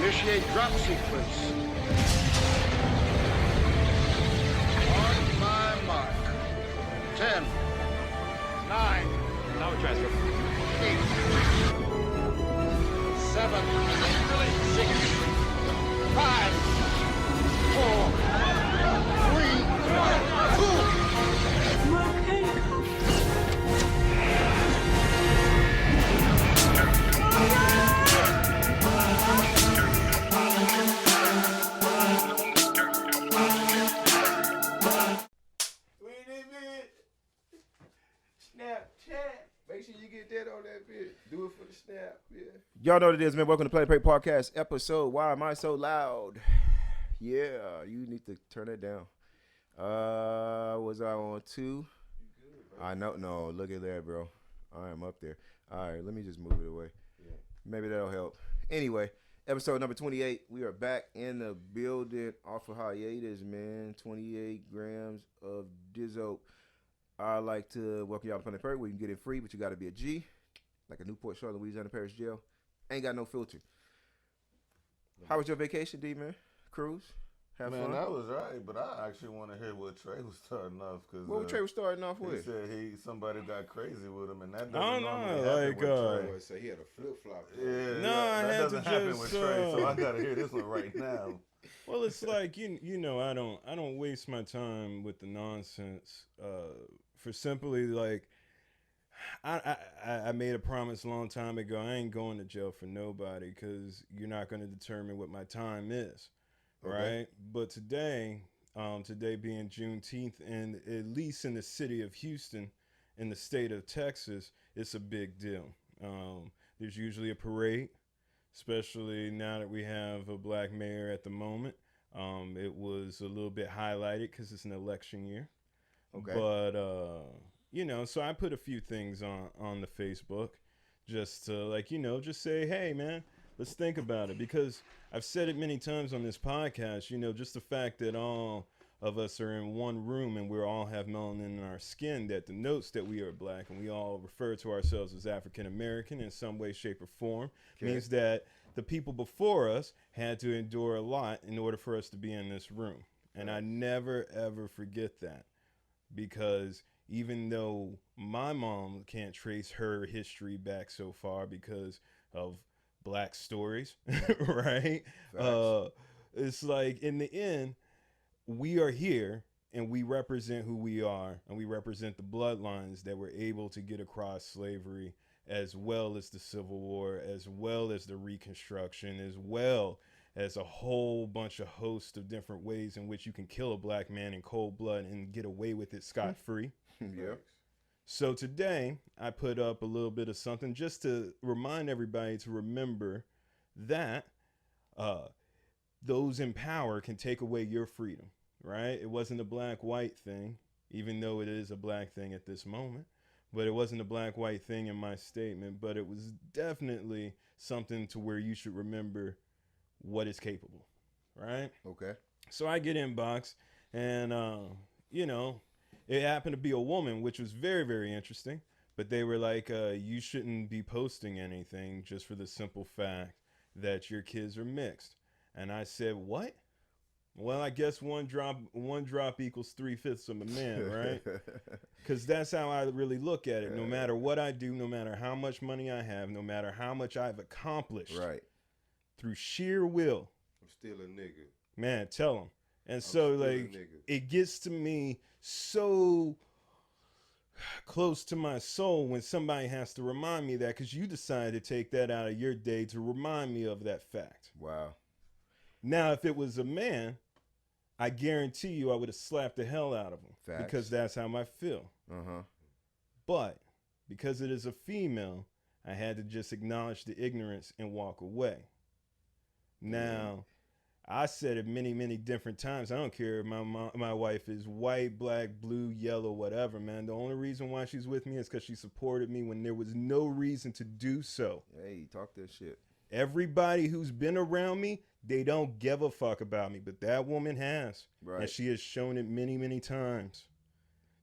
Initiate drop sequence. On my mark. 10, 9, Power transfer. 8, 7, 6, 5, 4, 3, 2. Snapchat. Make sure you get that on that bit. Do it for the snap, yeah. Y'all know what it is, man. Welcome to Play the Pert Podcast episode. Why am I so loud? Yeah, you need to turn it down. Was I on 2? I know. No, look at that, bro. I am up there. All right, let me just move it away. Yeah. Maybe that'll help. Anyway, episode number 28. We are back in the building off of hiatus, man. 28 grams of Dizzo. I like to welcome y'all to Play the Pert, where you can get it free, but you got to be a G, like a Newport, Charlotte, Louisiana Parish Jail. Ain't got no filter. How was your vacation, D, man? Cruise? Have Man, fun? that was right, but I actually want to hear what Trey was starting off. Cause, What Trey was starting off he with? said somebody got crazy with him, and that I doesn't don't normally know, happen like, with Trey. Boy, say he had a flip flop. Yeah, No, I that had doesn't to happen just, with Trey, so I gotta hear this one right now. Well, it's like you know I don't waste my time with the nonsense. For simply like I made a promise a long time ago. I ain't going to jail for nobody because you're not going to determine what my time is, Okay. right? But today being Juneteenth, and at least in the city of Houston, in the state of Texas, it's a big deal. There's usually a parade, especially now that we have a black mayor at the moment. It was a little bit highlighted because it's an election year. Okay. But, so I put a few things on the Facebook just to, just say, hey, man, let's think about it. Because I've said it many times on this podcast, just the fact that all of us are in one room and we all have melanin in our skin that denotes that we are black, and we all refer to ourselves as African American in some way, shape, or form, means that the people before us had to endure a lot in order for us to be in this room. And I never, ever forget that, because even though my mom can't trace her history back so far because of black stories, right? It's like, in the end, we are here and we represent who we are, and we represent the bloodlines that were able to get across slavery, as well as the Civil War, as well as the Reconstruction, as well as a whole bunch of host of different ways in which you can kill a black man in cold blood and get away with it scot-free. Yep. So today I put up a little bit of something just to remind everybody to remember that those in power can take away your freedom, right? It wasn't a black-white thing, even though it is a black thing at this moment. But it wasn't a black-white thing in my statement, but it was definitely something to where you should remember what is capable, right? Okay. So I get inbox, and, it happened to be a woman, which was very, very interesting. But they were like, you shouldn't be posting anything just for the simple fact that your kids are mixed. And I said, what? Well, I guess one drop equals 3/5 of a man, right? Because that's how I really look at it. No matter what I do, no matter how much money I have, no matter how much I've accomplished, Right. through sheer will, I'm still a nigga. man, tell them. And I'm so, still a like, nigga. it gets to me so close to my soul when somebody has to remind me that, because you decided to take that out of your day to remind me of that fact. Wow. Now, if it was a man, I guarantee you I would have slapped the hell out of him. Facts. Because that's how I feel. Uh-huh. But because it is a female, I had to just acknowledge the ignorance and walk away. Now, I said it many, many different times. I don't care if my wife is white, black, blue, yellow, whatever, man. The only reason why she's with me is because she supported me when there was no reason to do so. Hey, talk that shit. Everybody who's been around me, they don't give a fuck about me, but that woman has. Right. And she has shown it many, many times,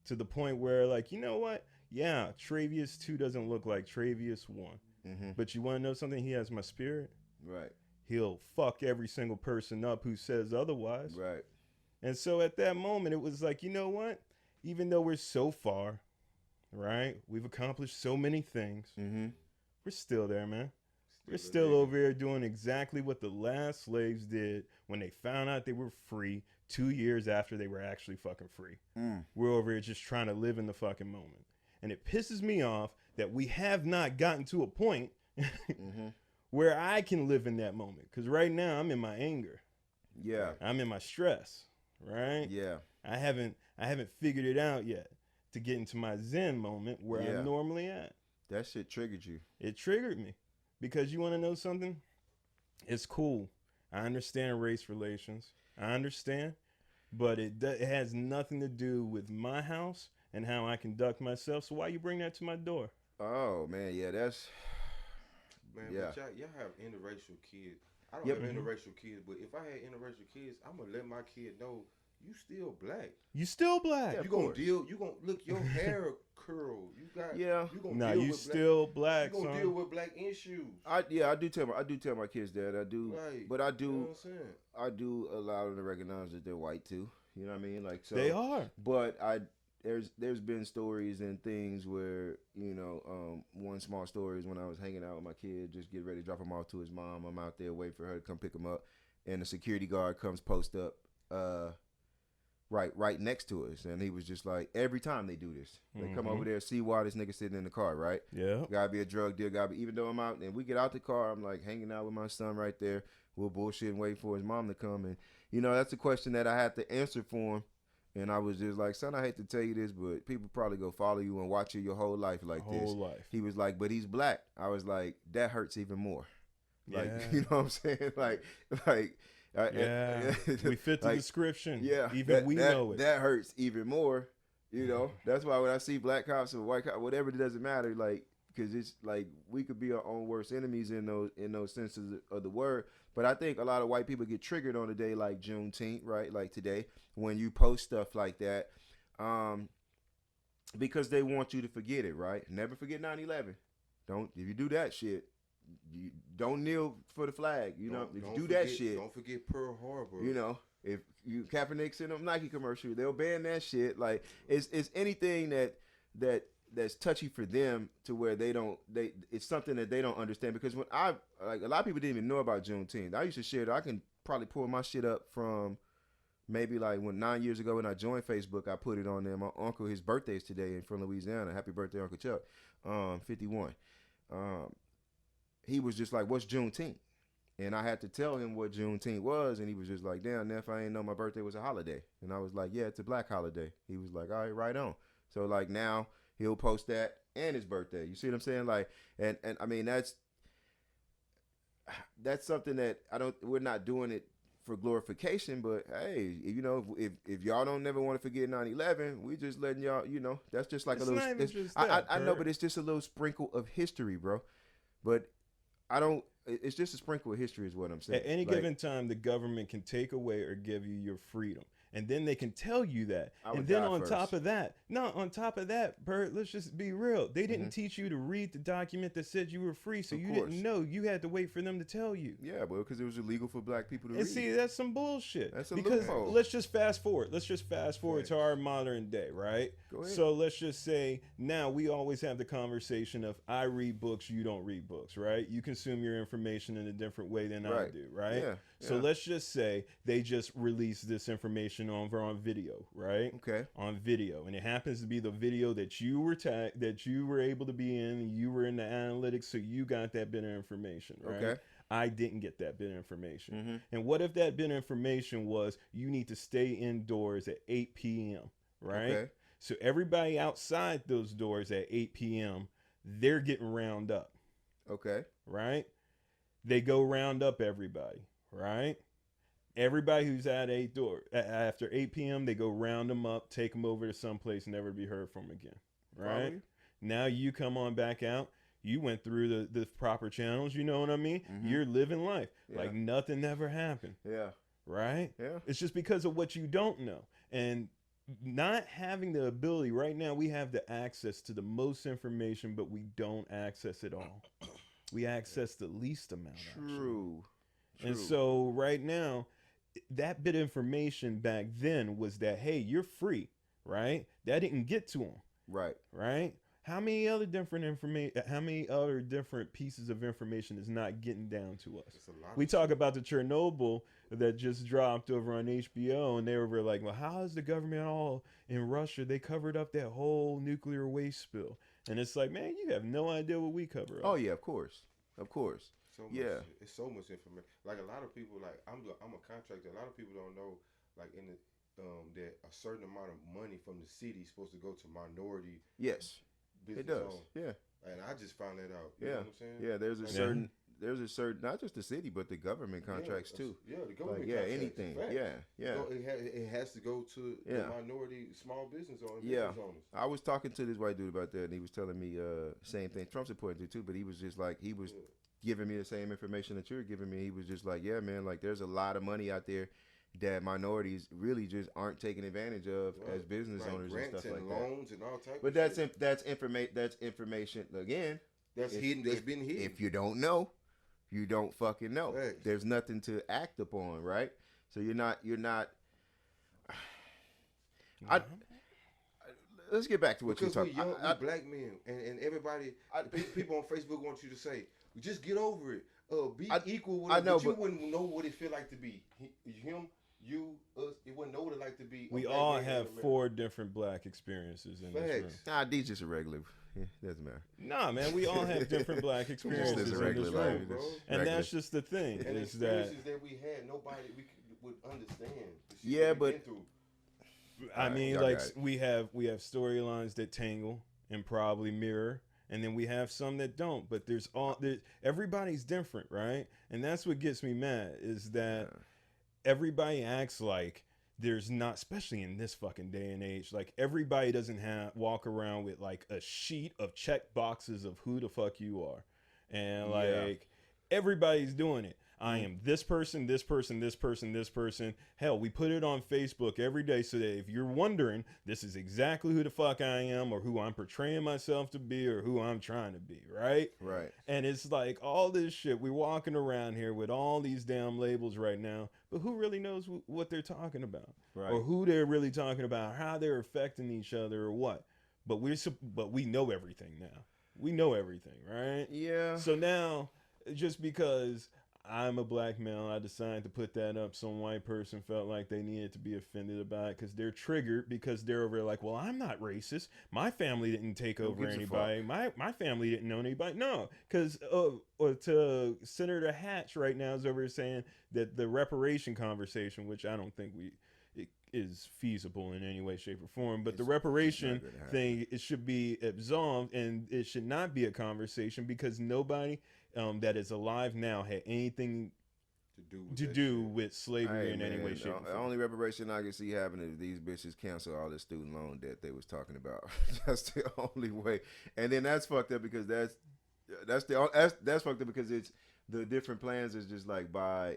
to the point where, like, you know what? Yeah, Travius 2 doesn't look like Travius 1. Mm-hmm. But you want to know something? He has my spirit. Right. he'll fuck every single person up who says otherwise. Right. And so at that moment, it was like, you know what? Even though we're so far, right? We've accomplished so many things. Mm-hmm. We're still there, man. We're still over here doing exactly what the last slaves did when they found out they were free 2 years after they were actually fucking free. We're over here just trying to live in the fucking moment. And it pisses me off that we have not gotten to a point where I can live in that moment. Because right now I'm in my anger. Yeah. I'm in my stress, right? Yeah. I haven't figured it out yet to get into my Zen moment where I'm normally at. That shit triggered you. It triggered me. Because you want to know something? It's cool. I understand race relations. I understand. But it has nothing to do with my house and how I conduct myself. So why you bring that to my door? Oh, man. Yeah, that's... Man, Yeah. but y'all have interracial kids. I don't Yep. have interracial kids, but if I had interracial kids, I'm gonna let my kid know you still black. You still black. Yeah, You gonna deal. You gonna look your hair curl. You got. Yeah. You gonna Nah, deal you with still black. black, You gonna son. deal with black issues. I do tell my kids that. I do. Right. But I You know do what I'm saying? I do allow them to recognize that they're white too. You know what I mean? Like, so They are. But there's been stories and things where, you know, one small story is when I was hanging out with my kid, just get ready to drop him off to his mom. I'm out there waiting for her to come pick him up, and the security guard comes post up right next to us, and he was just like, every time they do this, they come over there, see why this nigga sitting in the car, right? Yeah. Gotta be a drug dealer, even though I'm out, and we get out the car, I'm like hanging out with my son right there, we're bullshitting, waiting for his mom to come, and you know, that's a question that I had to answer for him. And I was just like, son, I hate to tell you this, but people probably go follow you and watch you your whole life like this. Whole life. He was like, but he's black. I was like, that hurts even more. Like, Yeah. you know what I'm saying? Yeah. We fit the like, description. Yeah. Even we know it. That hurts even more. You know, that's why when I see black cops or white cops, whatever, it doesn't matter. Like, because it's like we could be our own worst enemies in those senses of the word. But I think a lot of white people get triggered on a day like Juneteenth, right? Like today, when you post stuff like that, because they want you to forget it, right? Never forget 9/11. If you do that shit, you don't kneel for the flag. You know, if you do that shit, Don't forget Pearl Harbor. you know, if you Kaepernick's in a Nike commercial, they'll ban that shit. Like, it's anything that's touchy for them to where it's something that they don't understand. Because when a lot of people didn't even know about Juneteenth. I used to share it. I can probably pull my shit up from maybe like 9 years ago when I joined Facebook. I put it on there. My uncle, his birthday is today from Louisiana. Happy birthday, Uncle Chuck. 51. He was just like, what's Juneteenth? And I had to tell him what Juneteenth was, and he was just like, damn, Neff, I didn't know my birthday was a holiday. And I was like, yeah, it's a black holiday. He was like, all right, right on. So like now he'll post that and his birthday. You see what I'm saying? Like, and I mean, that's something that we're not doing it for glorification, but hey, you know, if y'all don't never want to forget 9/11, we just letting y'all, you know, that's just like It's a little, not even just I that, know, Pert. but it's just a little sprinkle of history, bro. But it's just a sprinkle of history is what I'm saying. At any Like, given time, the government can take away or give you your freedom. And then they can tell you that. I would And then die on first. top of that, Bert, let's just be real. They didn't teach you to read the document that said you were free, so Of you course. didn't know. You had to wait for them to tell you. yeah, well, because it was illegal for black people to And read. see, that's some bullshit. That's a because loophole. let's just fast forward. To our modern day, right? Go ahead. So let's just say now we always have the conversation of I read books, you don't read books, right? You consume your information in a different way than I Right. do, right? Yeah, So yeah. let's just say they just released this information on video, right? Okay. On video, and it happens to be the video that you were able to be in, and you were in the analytics, so you got that bit of information, right? Okay. I didn't get that bit of information. Mhm. And what if that bit of information was you need to stay indoors at 8 p.m., right? Okay. So everybody outside those doors at 8 p.m., they're getting round up, Okay. right? They go round up everybody, right? Everybody who's at after 8 p.m., they go round them up, take them over to someplace, never to be heard from again, right? Follow you. Now you come on back out. You went through the proper channels, you know what I mean? Mhm. You're living life Yeah. like nothing ever happened, Yeah. right? Yeah. It's just because of what you don't know. And not having the ability, right now we have the access to the most information, but we don't access it all. We access the least amount, actually. True. And True. so right now, that bit of information back then was that, hey, you're free, right? That didn't get to them, Right. right? How many other different information? How many other different pieces of information is not getting down to us? It's a lot We of talk shit. about the Chernobyl that just dropped over on HBO, and they were like, "Well, how is the government all in Russia? They covered up that whole nuclear waste spill." And it's like, man, you have no idea what we cover up. Oh yeah, of course, of course. So much, Yeah. it's so much information. Like a lot of people, like I'm a contractor. A lot of people don't know, like in the that a certain amount of money from the city is supposed to go to minority Yes, business it does. owned. Yeah, And I just found that out. You yeah, know what I'm saying? yeah. There's a Like, certain not just the city, but the government contracts too. Yeah, the government. Like, yeah, contracts, anything. facts. Yeah. It has to go to Yeah. the minority small business owners. Yeah. Business owners. I was talking to this white dude about that, and he was telling me same thing. Trump's important too, but he was just like he was giving me the same information that you're giving me. He was just like, yeah, man, like there's a lot of money out there that minorities really just aren't taking advantage of Right. as business Like owners and grants stuff like and that. loans and all types. But that's information again. that's if- hidden. That's if- been hidden. If you don't know, you don't fucking know. Facts. There's nothing to act upon, right? So you're not. Let's get back to what because you're we talking. young, we black men, and everybody, people on Facebook want you to say, just get over it. Be equal with I it. know, but you but- wouldn't know what it feel like to be him, you, us. It wouldn't know what it like to be. a We black all man in have America. 4 different black experiences in this room. Facts. Nah, D's just a regular. Yeah, doesn't matter. Nah, man, we all have different black Just experiences lives in a this regular room. life. bro. Just And regular. that's just the thing, And the is that, experiences that we had, nobody would understand. The shit Yeah, that we but- been through. I Alright, mean, y'all like got it. we have storylines that tangle and probably mirror, and then we have some that don't. But everybody's different, right? And that's what gets me mad is that everybody acts like there's not, especially in this fucking day and age, like everybody doesn't walk around with like a sheet of check boxes of who the fuck you are, and like everybody's doing it. I am this person, this person, this person, this person. Hell, we put it on Facebook every day so that if you're wondering, this is exactly who the fuck I am or who I'm portraying myself to be or who I'm trying to be, right? Right. And it's like all this shit. We're walking around here with all these damn labels right now, but who really knows what they're talking about? Right. Or who they're really talking about, how they're affecting each other or what? But we know everything now. We know everything, right? Yeah. So now, just because I'm a black male, I decided to put that up. Some white person felt like they needed to be offended about it because they're triggered because they're over like, well, I'm not racist. My family didn't take over gives a anybody. My family didn't know anybody. No, because to Senator Hatch right now is over saying that the reparation conversation, which I don't think it is feasible in any way, shape, or form, but the reparation not gonna happen. thing, it should be absolved and it should not be a conversation because nobody that is alive now had anything to do with slavery Hey, in any man, way, shape, or the form. only reparation I can see happening is these bitches cancel all the student loan debt they was talking about. That's the only way. And then that's fucked up because that's fucked up because it's the different plans is just like by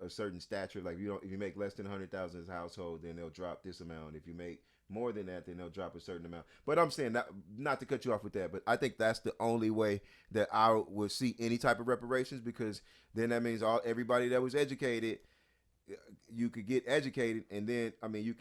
a certain stature. Like if you make less than 100,000 as a household, then they'll drop this amount. If you make more than that, then they'll drop a certain amount. But I'm saying not to cut you off with that, but I think that's the only way that I would see any type of reparations because then that means everybody that was educated, you could get educated, and then I mean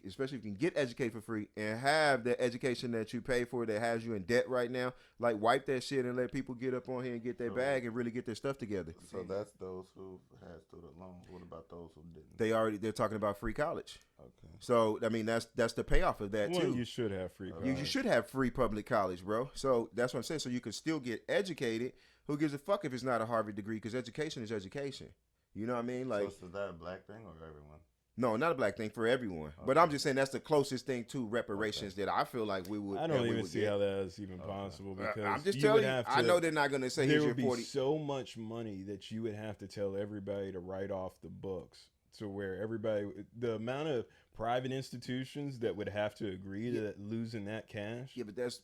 especially if you can get educated for free and have the education that you pay for that has you in debt right now, like wipe that shit and let people get up on here and get their bag and really get their stuff together. So that's those who had student loans. What about those who didn't? They're talking about free college. Okay. So I mean that's the payoff of that Well, too. you should have free. You should have free public college, bro. So that's what I'm saying. So you can still get educated. Who gives a fuck if it's not a Harvard degree? Because education is education. You know what I mean? Like, So is that a black thing or everyone? no, not a black thing for everyone. But I'm just saying that's the closest thing to reparations that I feel like we would. I don't even see how that is even possible because I'm just you telling would you. have to, I know they're not going to say there here's your would be 40. so much money that you would have to tell everybody to write off the books to where the amount of private institutions that would have to agree to losing that cash. Yeah, but that's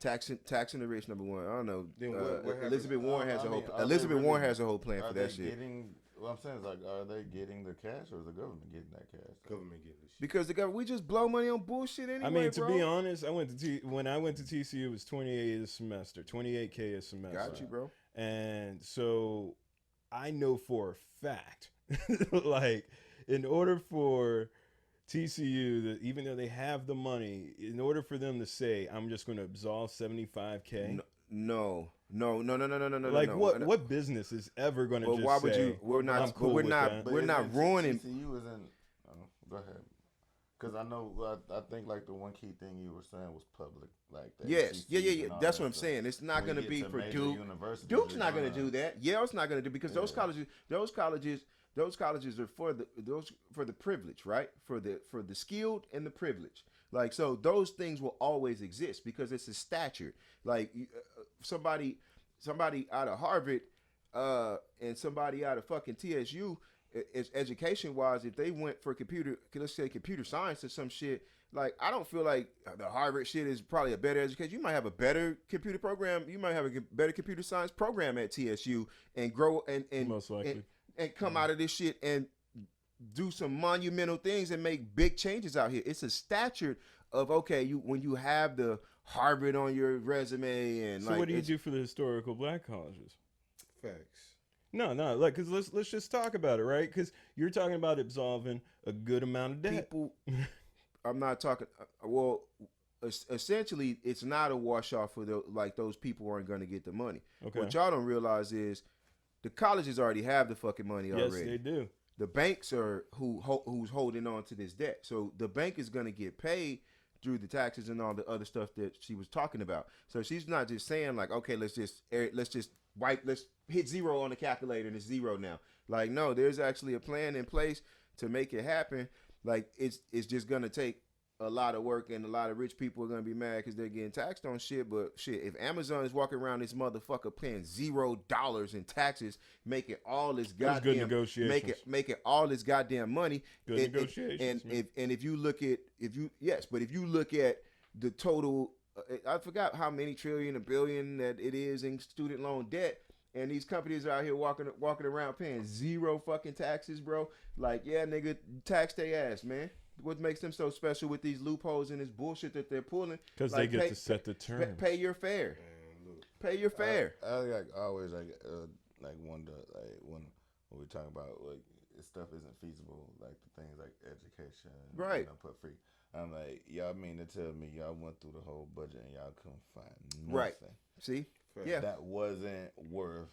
taxing the rich, number one. I don't know. Then what happens? Elizabeth Warren has I a whole. mean, are they Elizabeth really- Warren has a whole plan Are for they that shit. getting? What I'm saying is like, are they getting the cash or is the government getting that cash? Government getting this shit. Because the government, we just blow money on bullshit anyway. I mean, to bro. be honest, when I went to TCU, it was $28K a semester, $28K a semester. Got you, bro. And so I know for a fact, like, in order for TCU, that even though they have the money, in order for them to say, I'm just going to absolve 75K. No. Like, what business is ever going to But just why would say, you? We're I'm not. cool But we're with not. that? We're not ruining. TCU isn't. Go ahead. Because I know, I think like the one key thing you were saying was public, like the Yes, ACCs yeah. and all That's that what I'm stuff. saying. It's not When going to you be get to for major Duke. universities, Duke's they're not going to gonna- do that. Yale's not going to do because those colleges are for the privileged, right? For the skilled and the privileged. Like, so those things will always exist because it's a stature. Like somebody out of Harvard and somebody out of fucking TSU, is education wise, if they went for let's say computer science or some shit, like, I don't feel like the Harvard shit is probably a better education. You might have a better computer program. You might have a better computer science program at TSU and grow and Most likely. and come out of this shit and do some monumental things and make big changes out here. It's a stature of, okay, when you have the Harvard on your resume and So like, what do you do for the historical black colleges? Facts. No, like, because let's just talk about it, right? Because you're talking about absolving a good amount of debt. people? I'm not talking. Well, essentially, it's not a wash off for those people aren't going to get the money. Okay. What y'all don't realize is the colleges already have the fucking money Yes, already. they do. The banks are who's holding on to this debt. So the bank is going to get paid through the taxes and all the other stuff that she was talking about. So she's not just saying like, okay, let's hit zero on the calculator and it's zero now. Like, no, there's actually a plan in place to make it happen. Like, it's just going to take a lot of work, and a lot of rich people are going to be mad because they're getting taxed on shit. But shit, if Amazon is walking around this motherfucker paying $0 in taxes, making all this Those good goddamn negotiations. making all this goddamn money, Good negotiations, man. if you look at the total, I forgot how many trillion, a billion that it is in student loan debt. And these companies are out here walking around paying zero fucking taxes, bro. Like, yeah, nigga, tax their ass, man. What makes them so special with these loopholes and this bullshit that they're pulling? Because Like, they get to set the terms. Pay your fare. Man, look. Pay your fare. I like always wonder like when we talk about like if stuff isn't feasible, like the things like education, Right. You know, put free. I'm like, y'all mean to tell me y'all went through the whole budget and y'all couldn't find nothing Right. See? Facts. Yeah. that wasn't worth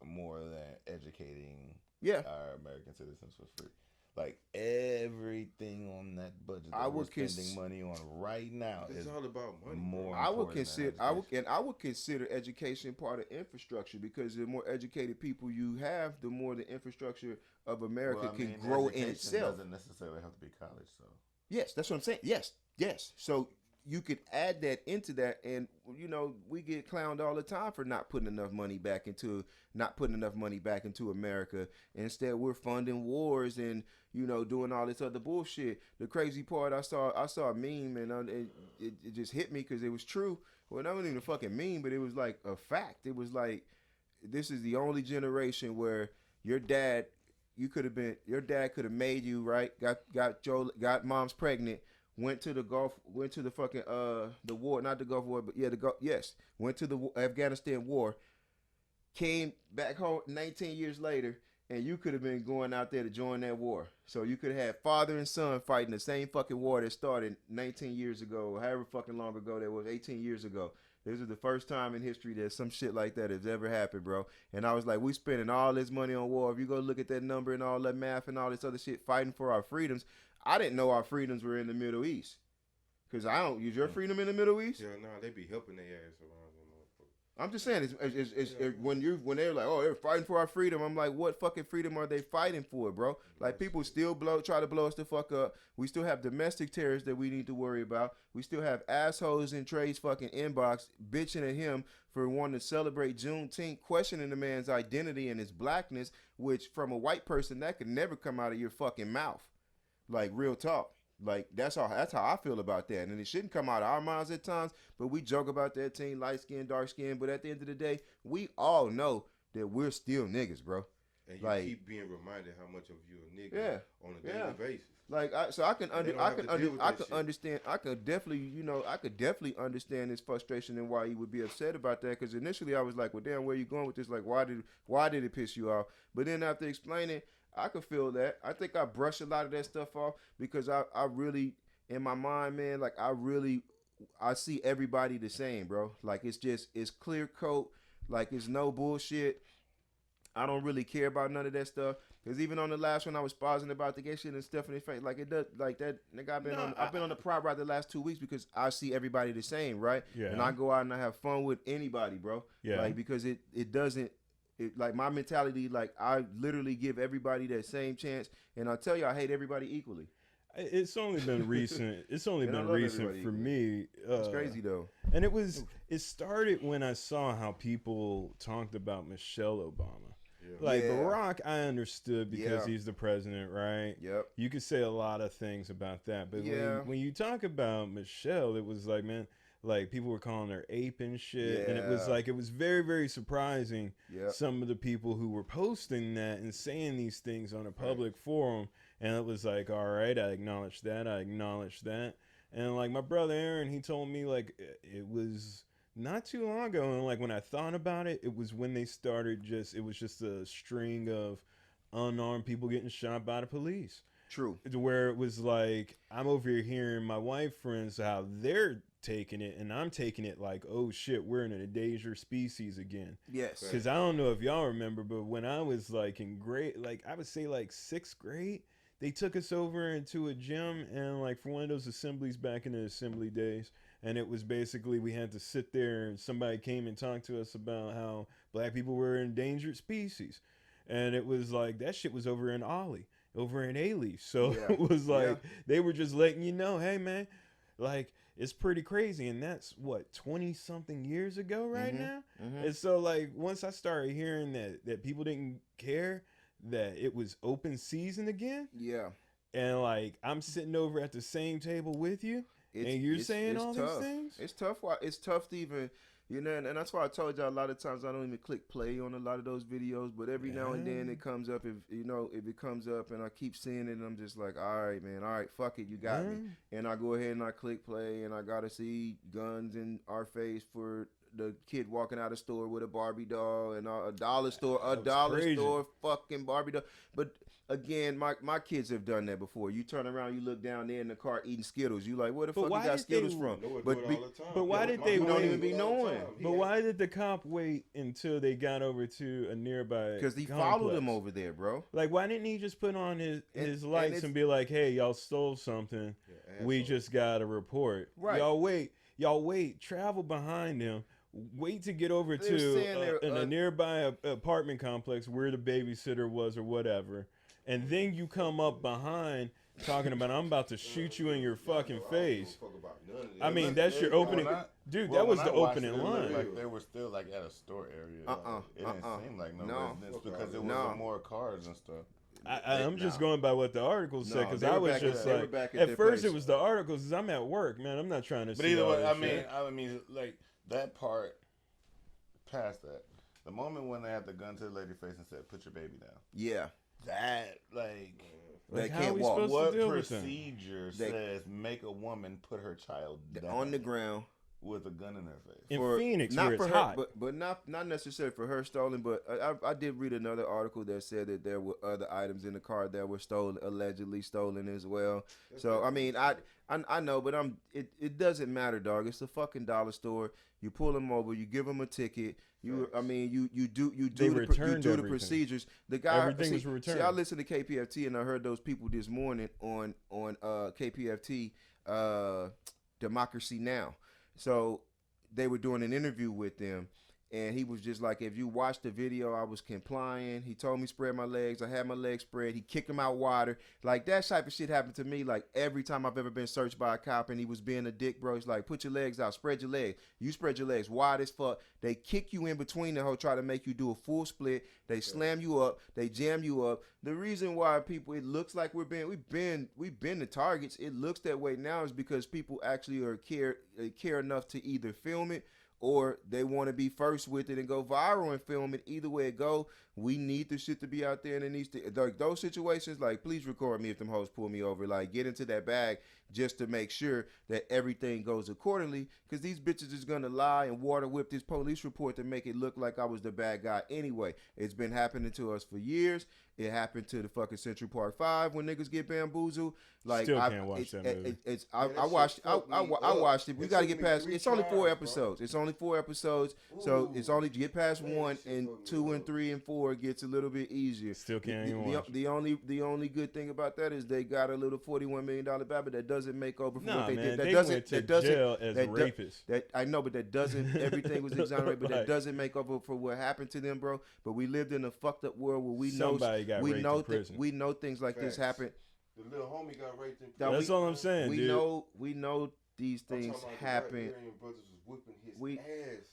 more than educating Yeah. our American citizens for free. Like everything on that budget that I we're would spending money on right now It's is all about money. more. I would important than education. I would consider education part of infrastructure, because the more educated people you have, the more the infrastructure of America Well, I can mean, grow in education itself. Doesn't necessarily have to be college, so. Yes, that's what I'm saying. Yes. So you could add that into that, and we get clowned all the time for not putting enough money back into America. Instead, we're funding wars and doing all this other bullshit. The crazy part, I saw a meme, and it just hit me because it was true. Well, not even a fucking meme, but it was like a fact. It was like, this is the only generation where your dad could have made you, right, got moms pregnant, went to the fucking the war, not the Gulf War, but yeah, went to the Afghanistan war, came back home 19 years later, and you could have been going out there to join that war. So you could have had father and son fighting the same fucking war that started 19 years ago, or however fucking long ago that was, 18 years ago. This is the first time in history that some shit like that has ever happened, bro. And I was like, we spending all this money on war. If you go look at that number and all that math and all this other shit, fighting for our freedoms. I didn't know our freedoms were in the Middle East. Because I don't use your freedom in the Middle East. Yeah, nah, they be helping their ass around them motherfuckers. I'm just saying, when they're like, oh, they're fighting for our freedom, I'm like, what fucking freedom are they fighting for, bro? Like, people still try to blow us the fuck up. We still have domestic terrorists that we need to worry about. We still have assholes in Trey's fucking inbox bitching at him for wanting to celebrate Juneteenth, questioning the man's identity and his blackness, which from a white person, that could never come out of your fucking mouth. Like, real talk. Like, that's how I feel about that. And it shouldn't come out of our minds at times, but we joke about that team, light skin, dark skin. But at the end of the day, we all know that we're still niggas, bro. And you Like- keep being reminded how much of you a nigga Yeah. on a daily Yeah. basis. Like I can They don't have to deal with that shit. understand. I could definitely understand his frustration and why he would be upset about that. Because initially I was like, well, damn, where you going with this? Like, why did it piss you off? But then after explaining, I could feel that. I think I brush a lot of that stuff off because I really, in my mind, man, like I see everybody the same, bro. Like it's clear coat. Like it's no bullshit. I don't really care about none of that stuff. Cause even on the last one, I was pausing about the gay shit and stuff in his face. Like it does, like that. Nigga, I've been on the prop ride the last 2 weeks because I see everybody the same, right? Yeah. And I go out and I have fun with anybody, bro. Yeah. Like because it doesn't. Like my mentality, like I literally give everybody that same chance, and I tell you, I hate everybody equally. It's only been recent. It's only And I been love recent everybody for equally. me. It's crazy though. And it started when I saw how people talked about Michelle Obama. Like Yeah. Barack, I understood because Yeah. he's the president, right? Yep. You could say a lot of things about that, but Yeah. when you talk about Michelle, it was like, man, like people were calling her ape and shit, and it was Yeah. like it was very, very surprising. Yep. Some of the people who were posting that and saying these things on a public forum, and it was like, all right, I acknowledge that, and like my brother Aaron, he told me like it was not too long ago, and like when I thought about it, it was when they started it was just a string of unarmed people getting shot by the police. True. To where it was like I'm over here hearing my white friends how they're taking it, and I'm taking it like, oh shit, we're in an endangered species again. Yes. Because I don't know if y'all remember, but when I was like in grade, like I would say like 6th grade, they took us over into a gym and like for one of those assemblies back in the assembly days. And it was basically we had to sit there and somebody came and talked to us about how black people were an endangered species. And it was like that shit was over in Ollie, over in A-Leaf. So Yeah. it was like Yeah. they were just letting you know, hey man, like it's pretty crazy. And that's what, 20 something years ago right now? Mhm. And so like once I started hearing that people didn't care, that it was open season again, Yeah. and like I'm sitting over at the same table with you, and you're saying all tough. these things. It's tough. It's tough to even, you know, and that's why I told you a lot of times I don't even click play on a lot of those videos. But every now and then it comes up. If it comes up, and I keep seeing it, and I'm just like, all right, man, all right, fuck it, you got me. And I go ahead and I click play, and I gotta see guns in our face for the kid walking out of the store with a Barbie doll, and a dollar store crazy. fucking Barbie doll. But again, my kids have done that before. You turn around, you look down there in the car eating Skittles. You like, where the But fuck why you got did they- Skittles from? Noah do But it be- all the time. but why Yeah, did my they mom wait- do it Don't even be all the knowing. time. But why did the cop wait until they got over to a nearby? Because he complex? followed him over there, bro. Like, why didn't he just put on his And lights it's- and be like, "Hey, y'all stole something. Yeah, We asshole. just got a report. Right. Y'all wait. Travel behind him. Wait to get over They're saying to they're, in a nearby apartment complex where the babysitter was or whatever, and then you come up behind talking about I'm about to shoot you in your fucking face. I mean, that's your opening, dude. That was the opening line. Like they were still like at a store area. It didn't seem like no No. residence because it was No. more cars and stuff. I'm just going by what the article said, No, because they I were was back just at- they were like, back at at their first place. it was the articles, because I'm at work, man. I'm not trying to. But see either all way, this shit. I mean, like that part past that. The moment when they had the gun to the lady's face and said, "Put your baby down," Yeah. that like. They how can't we walk. supposed What to deal with them? procedure They- says make a woman put her child down On the ground. with a gun in her face? In For- Phoenix, not where for it's her, hot. but not necessarily for her stolen. But I did read another article that said that there were other items in the car that were stolen, allegedly stolen as well. So I mean, I know, but it doesn't matter, dog. It's a fucking dollar store. You pull them over, you give them a ticket. You do They returned the everything. procedures. The guy, Everything was returned. See, I listened to KPFT and I heard those people this morning on KPFT Democracy Now. So they were doing an interview with them, and he was just like, if you watch the video, I was complying. He told me spread my legs. I had my legs spread. He kicked them out wider. Like, that type of shit happened to me, like, every time I've ever been searched by a cop, and he was being a dick, bro. He's like, put your legs out. Spread your legs. You spread your legs wide as fuck. They kick you in between the hoe, try to make you do a full split. They slam you up. They jam you up. The reason why it looks like we've been the targets. It looks that way now is because people actually care enough to either film it or they want to be first with it and go viral and film it. Either way it go, we need the shit to be out there, and it needs to, like, those situations, like, please record me if them hoes pull me over. Like, get into that bag just to make sure that everything goes accordingly, because these bitches is gonna lie and water whip this police report to make it look like I was the bad guy anyway. It's been happening to us for years. It happened to the fucking Central Park 5 when niggas get bamboozled. Like, Still can't watch that movie. I watched it. We gotta get past. It's only 4 episodes. It's only 4 episodes. So it's only get past 1 and 2 and 3 and 4 gets a little bit easier. Still can't even watch. The only good thing about that is they got a little $41 million bad, but that doesn't make over for what they did. That doesn't. Went to that doesn't. Jail as that rapists. That I know, but that doesn't. Everything was exonerated, but that Like, doesn't make over for what happened to them, bro. But we lived in a fucked up world where we know we know things like this happen. The little homie got raped in Now, prison. That's all I'm saying, We dude. know these I'm things talking about happen. The Aryan brothers was whipping his We- ass.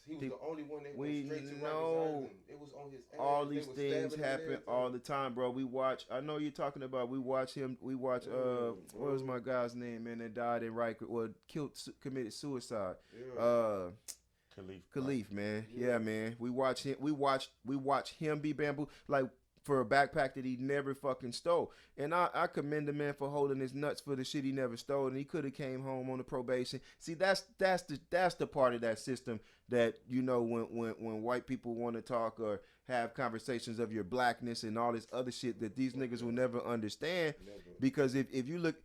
He was the- the only one that we went straight to Rikers know Island. It was on his ass. All They these was things stabbing him happen and all everything. the time, bro. We watch. I know you're talking about. We watch him. We watch. What was my guy's name, man? That died in Rikers. Well, committed suicide. Yeah. Khalif, man. Yeah, man. We watch him. We watch him be bamboo, like, for a backpack that he never fucking stole. And I commend the man for holding his nuts for the shit he never stole, and he could have came home on a probation. See, that's the part of that system that, you know, when white people want to talk or have conversations of your blackness and all this other shit that these niggas will never understand. Because if you look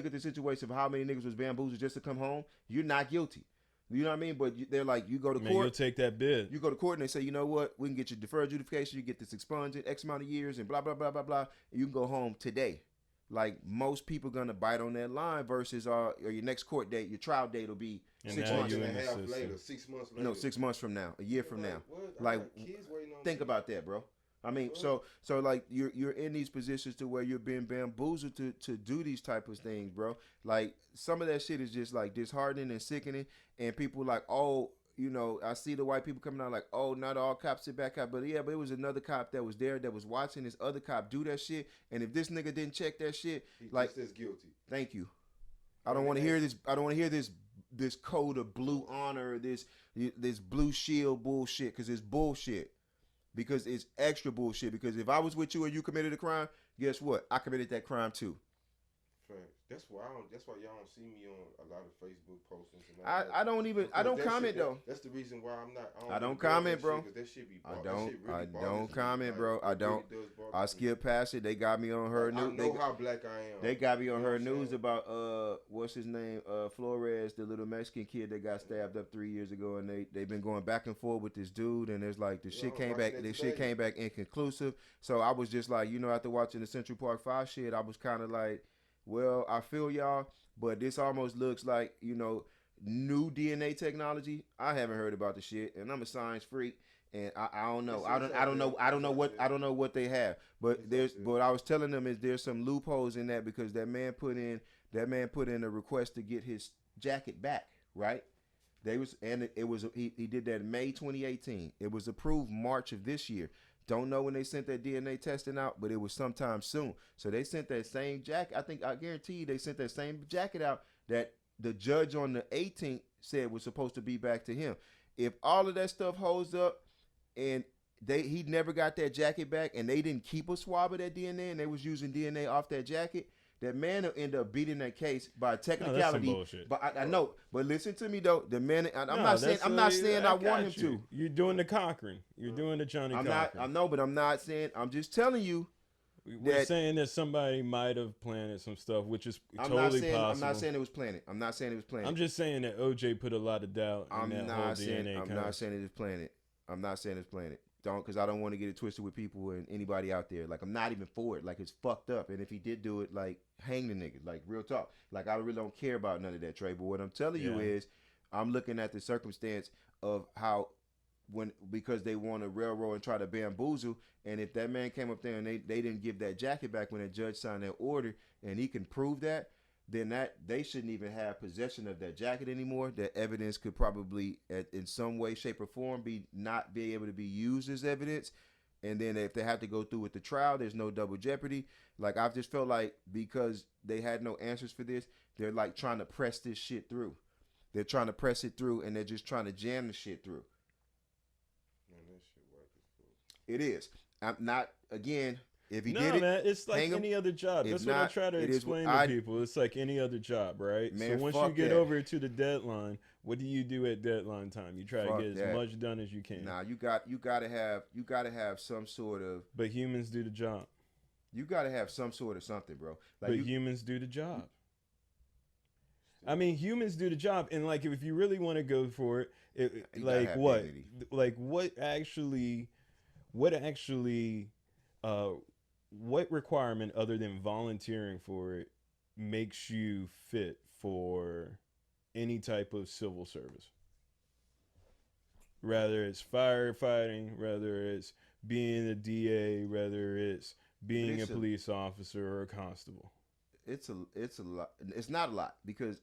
at the situation of how many niggas was bamboozled just to come home, you're not guilty. You know what I mean? But they're like, you go to Man, court. you'll take that bid. You go to court and they say, you know what? We can get you deferred adjudication. You get this expunged in X amount of years and blah, blah, blah, blah, blah. And you can go home today. Like, most people going to bite on that line versus or your next court date, your trial date will be And 6 now months. you Year in and a the half system. later, 6 months later. No, 6 months from now, a year from now. What? I Like, got kids waiting on think me. about that, bro. I mean, so like you're in these positions to where you're being bamboozled to do these type of things, bro. Like, some of that shit is just like disheartening and sickening, and people like, oh, you know, I see the white people coming out like, oh, not all cops sit back out, but yeah, but it was another cop that was there that was watching this other cop do that shit, and if this nigga didn't check that shit, He like, just as guilty. thank you. I don't want to hear this. I don't want to hear this code of blue honor, this blue shield bullshit, because it's bullshit. Because it's extra bullshit. Because if I was with you and you committed a crime, guess what? I committed that crime too. Facts. That's why y'all don't see me on a lot of Facebook postings. And all that. I don't Because that comment shit, though. That's the reason why I'm not. I don't really go comment, that bro. shit, 'cause that shit be I that don't. shit really I bothers don't me. comment, Like, bro. it I don't. really does bother I me. skip past it. They got me on her I news. know how black I am. They got me on You know her what I'm news saying? about what's his name, Flores, the little Mexican kid that got stabbed up 3 years ago, and they've been going back and forth with this dude, and there's like the Yeah, shit I was came watching back, it the shit today. came back inconclusive. So I was just like, you know, after watching the Central Park 5 shit, I was kind of like, well, I feel y'all, but this almost looks like, you know, new DNA technology. I haven't heard about the shit, and I'm a science freak. And I don't know. I don't know what they have. But I was telling them is there's some loopholes in that, because that man put in a request to get his jacket back, right? He did that in May 2018. It was approved March of this year. Don't know when they sent that DNA testing out, but it was sometime soon. So they sent that same jacket. I guarantee you they sent that same jacket out that the judge on the 18th said was supposed to be back to him. If all of that stuff holds up, and he never got that jacket back, and they didn't keep a swab of that DNA, and they was using DNA off that jacket, that man will end up beating that case by technicality. some bullshit. But I know. But listen to me though. The man, I'm No, not saying I want him got you. to. You're doing the Cochran. You're doing the Johnny Cochran. I know, but I'm not saying. I'm just telling you. We're saying that somebody might have planted some stuff, which is totally possible. I'm not saying it was planted. I'm just saying that OJ put a lot of doubt in that whole DNA. I'm not saying it is planted. I'm not saying it's planted. Because I don't want to get it twisted with people and anybody out there. Like, I'm not even for it. Like, it's fucked up. And if he did do it, like, hang the nigga. Like, real talk. Like, I really don't care about none of that, Trey. But what I'm telling you is, I'm looking at the circumstance of how, because they want to railroad and try to bamboozle, and if that man came up there and they didn't give that jacket back when the judge signed that order, and he can prove that, then that they shouldn't even have possession of that jacket anymore. That evidence could probably, in some way, shape, or form, not be able to be used as evidence. And then if they have to go through with the trial, there's no double jeopardy. Like, I've just felt like because they had no answers for this, they're like trying to press this shit through. They're trying to press it through, and they're just trying to jam the shit through. Man, that shit whack as fuck. It is. I'm not, again, if he No, did it, man, it's like hang 'em. any other job. If That's what I not, try to it is explain what to I- people. It's like any other job, right? Man, so once you fuck get that. over to the deadline, what do you do at deadline time? You try Fuck to get that. as much done as you can. nah, you gotta have some sort of, But humans do the job. you gotta have some sort of something, bro. Like But you, humans do the job. I mean, humans do the job, and like if you really want to go for it, You gotta like have what, dignity. like what actually, what requirement other than volunteering for it makes you fit for any type of civil service? Rather it's firefighting, rather it's being a DA, rather it's being a It's a- police officer or a constable. it's a lot. It's not a lot because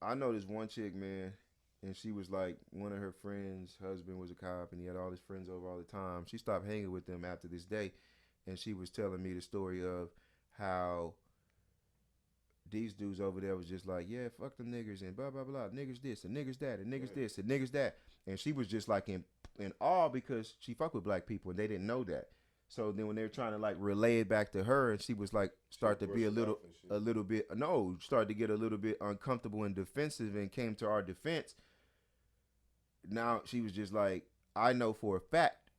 I know this one chick, man, and she was like, one of her friends' husband was a cop, and he had all his friends over all the time. She stopped hanging with them after this day, and she was telling me the story of how these dudes over there was just like, yeah, fuck them niggers and blah blah blah, niggers this and niggers that and niggers this and niggers that, and she was just like in awe because she fucked with black people and they didn't know that. So then when they were trying to like relay it back to her, and she was like, start to be a little bit, started to get a little bit uncomfortable and defensive and came to our defense. Now she was just like, I know for a fact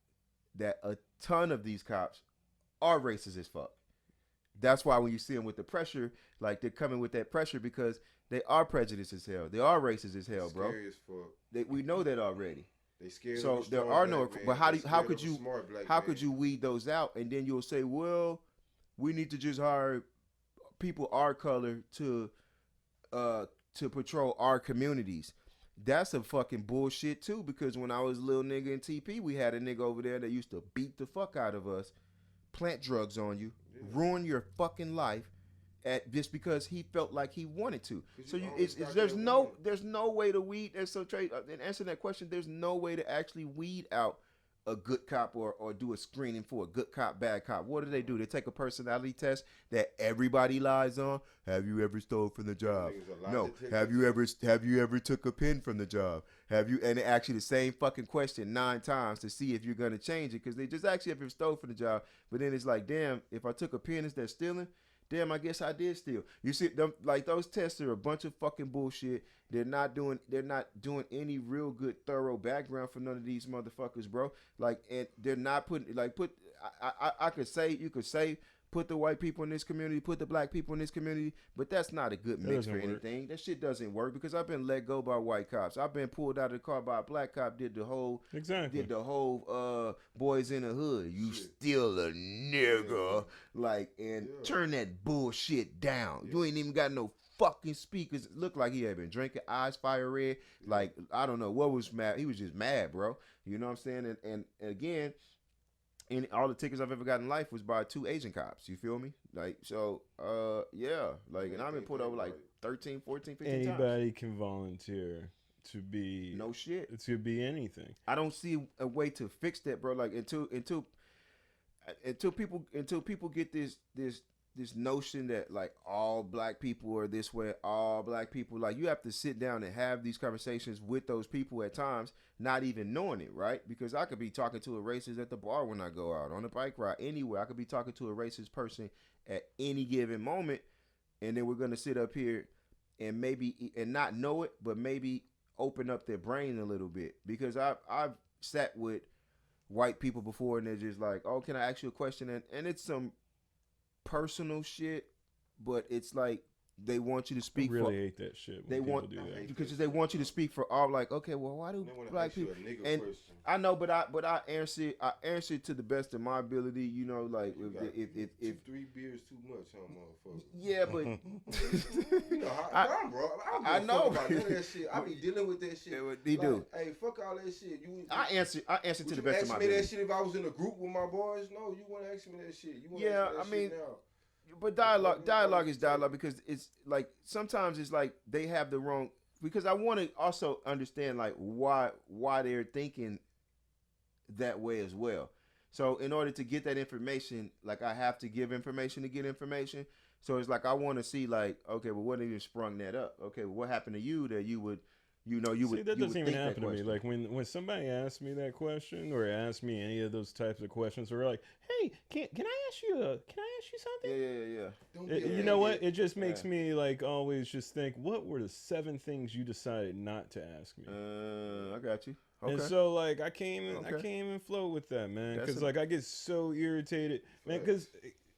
that a ton of these cops are racist as fuck. That's why when you see them with the pressure, like they're coming with that pressure because they are prejudiced as hell. They are racist as hell, bro. Scary as fuck. We know that already. They scared. So of a there strong are no, black man. but how They do how scared could of a you smart black how man. could you weed those out, and then you'll say, well, we need to just hire people our color to patrol our communities. That's a fucking bullshit too, because when I was a little nigga in TP, we had a nigga over there that used to beat the fuck out of us, plant drugs on you, ruin your fucking life, at just because he felt like he wanted to. 'Cause So you you, always it's got there's that no one. there's no way to weed. And so Trey, in answering that question, there's no way to actually weed out a good cop or do a screening for a good cop, bad cop. What do? They take a personality test that everybody lies on. Have you ever stole from the job? Niggas a lie No. detector Have you ever took a pen from the job? Have you? And they ask you the same fucking question 9 times to see if you're gonna change it, because they just ask you if you stole from the job. But then it's like, damn, if I took a pen, is that stealing? Damn, I guess I did steal. You see, them, like those tests are a bunch of fucking bullshit. They're not doing any real good, thorough background for none of these motherfuckers, bro. Like, and they're not putting I could say, you could say, put the white people in this community, put the black people in this community, but that's not a good mix doesn't for work. anything. That shit doesn't work, because I've been let go by white cops. I've been pulled out of the car by a black cop. Did the whole boys in the hood. You Shit. still a nigga, like, and Yeah. turn that bullshit down. You ain't even got no fucking speakers. It looked like he had been drinking, eyes fire red. Like, I don't know what was mad. He was just mad, bro. You know what I'm saying? And again, and all the tickets I've ever got in life was by 2 Asian cops. You feel me? Like, so, yeah. Like, and I've been pulled over like 13, 14, 15 times. Anybody can volunteer to be No shit. to be anything. I don't see a way to fix that, bro. Like, until people get this notion that like all black people are this way, all black people, like, you have to sit down and have these conversations with those people at times, not even knowing it, right? Because I could be talking to a racist at the bar when I go out, on a bike ride, anywhere. I could be talking to a racist person at any given moment, and then we're gonna sit up here and maybe and not know it, but maybe open up their brain a little bit. Because I've sat with white people before, and they're just like, oh, can I ask you a question? And it's some personal shit, but it's like they want you to I speak really for hate that shit when they people want do that. hate because that they shit, want you to bro. speak for all. Like, okay, well, why do They wanna black ask you people? a nigga And question. I know, but I answer to the best of my ability. You know, like, You got if 2-3 beers too much, huh, motherfucker? yeah, but You know how I'm, bro. I know. know about none of that shit. I be dealing with that shit. Yeah, he do. Hey, fuck all that shit. I answer would to the you best of ask my me ability. that shit if I was in a group with my boys? No, you want to ask me that shit. You want Yeah, ask me that I mean, shit now. But dialogue is dialogue, because it's like sometimes it's like they have the wrong, because I want to also understand like why they're thinking that way as well. So in order to get that information, like, I have to give information to get information. So it's like I want to see like, okay, well, what even sprung that up? Okay, well, what happened to you that you would you know, you See, would that you doesn't would even think happen that to me. question. Like when somebody asks me that question or asks me any of those types of questions, or like, "Hey, can I ask you something?" Yeah. Don't be You know what? offended. It just makes Yeah. me like always just think, what were the 7 things you decided not to ask me? I got you. Okay. And so like I can't Okay. even flow with that, man, That's because a- like I get so irritated, man. Because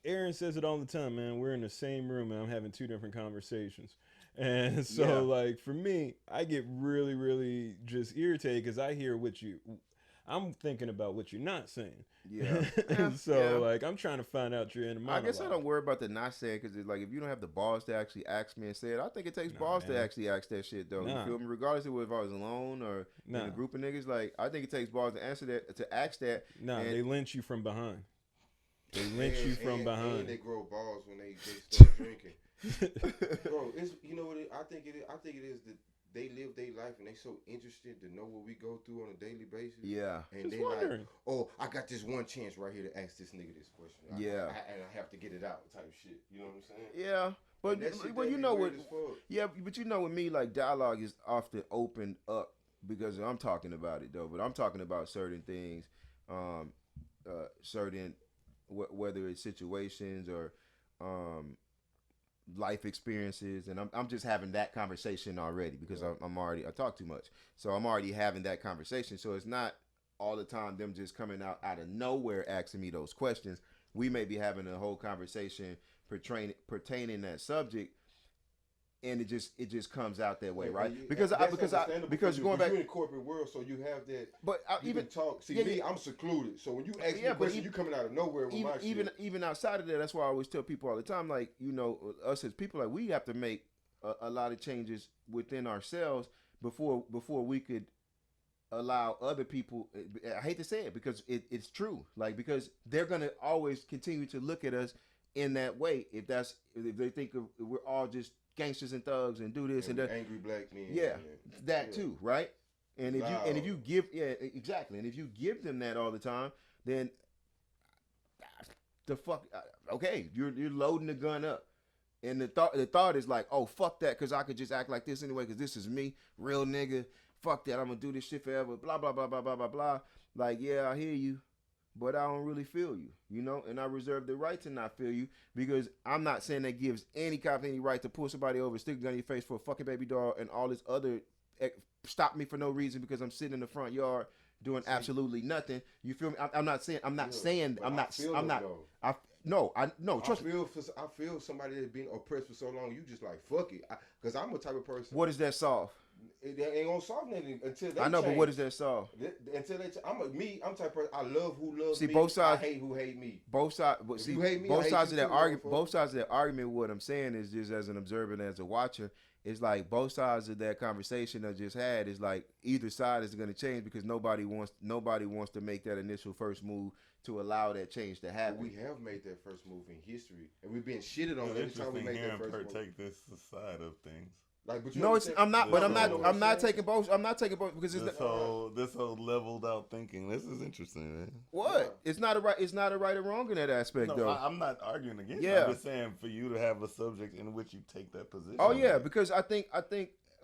Aaron says it all the time, man. We're in the same room and I'm having 2 different conversations, and so Yeah. like for me, I get really really just irritated because I hear I'm thinking about what you're not saying. Yeah. And so Yeah. like I'm trying to find out your inner I monologue. guess I don't worry about the not saying because like if you don't have the balls to actually ask me and say it, I think it takes Nah, balls to man. actually ask that shit though. Nah. You feel me? Regardless of if I was alone or in Nah. a group of niggas, like I think it takes balls to answer that, to ask that. Nah, and- they lynch you from behind. They lynch you from And behind. they grow balls when they start drinking. Bro, it's you know what I think it is. I think it is that they live their life and they so interested to know what we go through on a daily basis. Yeah. And Just they wondering. like, oh, I got this one chance right here to ask this nigga this question. Yeah. And I have to get it out type shit. You know what I'm saying? Yeah. But And that shit well, that you be know weird what? as fuck. Yeah, but you know with me, like dialogue is often opened up because I'm talking about it though. But I'm talking about certain things, certain whether it's situations or life experiences, and I'm just having that conversation already because I talk too much, so I'm already having that conversation. So it's not all the time them just coming out of nowhere asking me those questions. We may be having a whole conversation pertaining that subject, and it just comes out that way, And right? you- Because that's understandable because for you, going but back, you in the corporate world, so you have that. but You even can talk. See yeah, me, yeah. I'm secluded. So when you ask me Yeah, a but question, you coming out of nowhere with my shit. even outside of that, that's why I always tell people all the time, like, you know, us as people, like, we have to make a lot of changes within ourselves before we could allow other people. I hate to say it because it's true, like, because they're gonna always continue to look at us in that way if they think we're all just gangsters and thugs and do this and that. Angry black men. Yeah, that Yeah. too, right? And if you Loud. give exactly, and if you give them that all the time, then the fuck, okay, you're loading the gun up, and the thought is like, oh fuck that, because I could just act like this anyway, because this is me, real nigga. Fuck that, I'm gonna do this shit forever. Blah blah blah blah blah blah blah. Like, yeah, I hear you, but I don't really feel you, you know, and I reserve the right to not feel you because I'm not saying that gives any cop any right to pull somebody over, stick a gun in your face for a fucking baby doll and all this other stop me for no reason because I'm sitting in the front yard doing absolutely nothing. You feel me? I'm not saying I feel somebody that's been oppressed for so long. You just like fuck it, because I'm a type of person. What does that solve? It ain't gonna solve nothing until they. I know, change. but what does that solve? Until they. I'm the type of person. I love who loves See, me. both sides. I hate who hate me. Both sides. But If see, you hate me, I both hate sides you of that too, argument. motherfucker. Both sides of that argument. What I'm saying is just as an observer and as a watcher, it's like both sides of that conversation I just had is like either side is going to change because nobody wants to make that initial first move to allow that change to happen. But we have made that first move in history, and we've been shitted on every time we Interesting make that hearing first Pert move. take this side of things. Like, but you No, it's understand- I'm not. But I'm not. No, I'm not taking both. I'm not taking both because it's This whole leveled out thinking. This is interesting, man. what? It's not a right. It's not a right or wrong in that aspect, No, though. I'm not arguing against it. Yeah. I'm just saying for you to have a subject in which you take that position. Oh yeah, because I think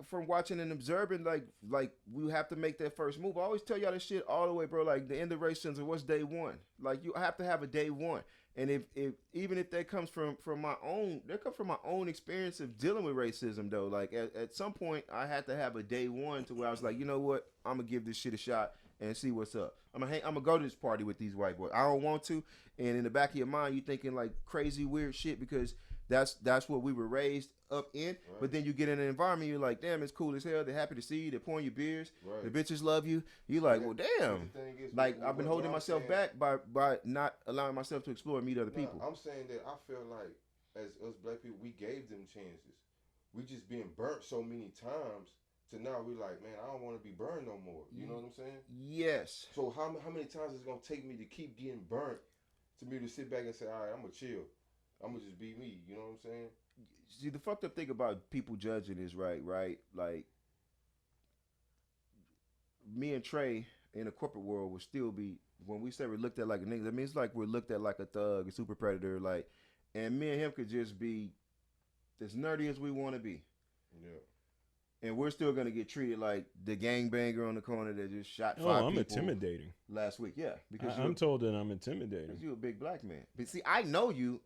from watching and observing, like we have to make that first move. I always tell y'all this shit all the way, bro. Like the end of racism, what's day one? Like you have to have a day one. And if even if that comes from my own experience of dealing with racism though, like at some point I had to have a day one to where I was like, you know what, I'm gonna give this shit a shot and see what's up. I'm gonna go to this party with these white boys. I don't want to, and in the back of your mind you thinking like crazy weird shit because that's what we were raised up in. Right. But then you get in an environment, you're like, damn, it's cool as hell. They're happy to see you. They're pouring you beers. Right. The bitches love you. You're like, well, damn. Like I've been holding myself back by not allowing myself to explore and meet other people. I'm saying that I feel like as us black people, we gave them chances. We just being burnt so many times. To now we're like, man, I don't want to be burned no more. You know what I'm saying? Yes. So how many times is it gonna take me to keep getting burnt to me to sit back and say, all right, I'm gonna chill. I'm gonna just be me. You know what I'm saying? See, the fucked up thing about people judging is right. Like me and Trey in the corporate world would still be, when we say we're looked at like a nigga, that means like we're looked at like a thug, a super predator, like, and me and him could just be as nerdy as we want to be. Yeah. and we're still gonna get treated like the gangbanger on the corner that just shot Oh, five I'm people intimidating. last week. Yeah, because I'm told that I'm intimidating. you're a big black man. But see, I know you,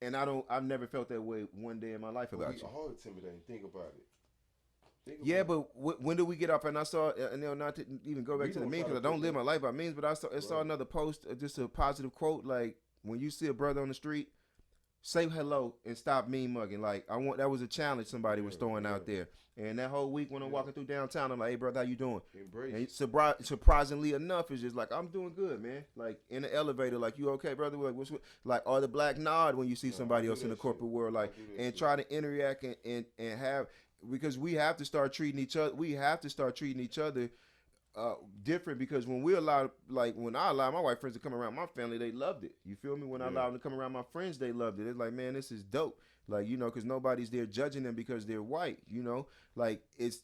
and I've never felt that way one day in my life But about we you. all intimidating. Think about it. Yeah, but when do we get up? And I saw, and not to even go back We to the don't meme try because I to don't put live that- my life by memes. But I saw Right. another post, just a positive quote, like when you see a brother on the street, say hello and stop meme mugging. Like that was a challenge somebody was throwing out there. And that whole week when I'm walking through downtown, I'm like, hey brother, how you doing? Embrace. And surprisingly enough, it's just like, I'm doing good, man. Like in the elevator, like, you okay, brother? Like, like, or the black nod when you see somebody I do else in the that corporate shit. world, like, I do that and shit. try to interact and have, because we have to start treating each other. We have to start treating each other different, because when when I allow my white friends to come around my family, they loved it. You feel me? When I allow them to come around my friends, they loved it. It's like, man, this is dope. Like, you know, because nobody's there judging them because they're white. You know, like it's.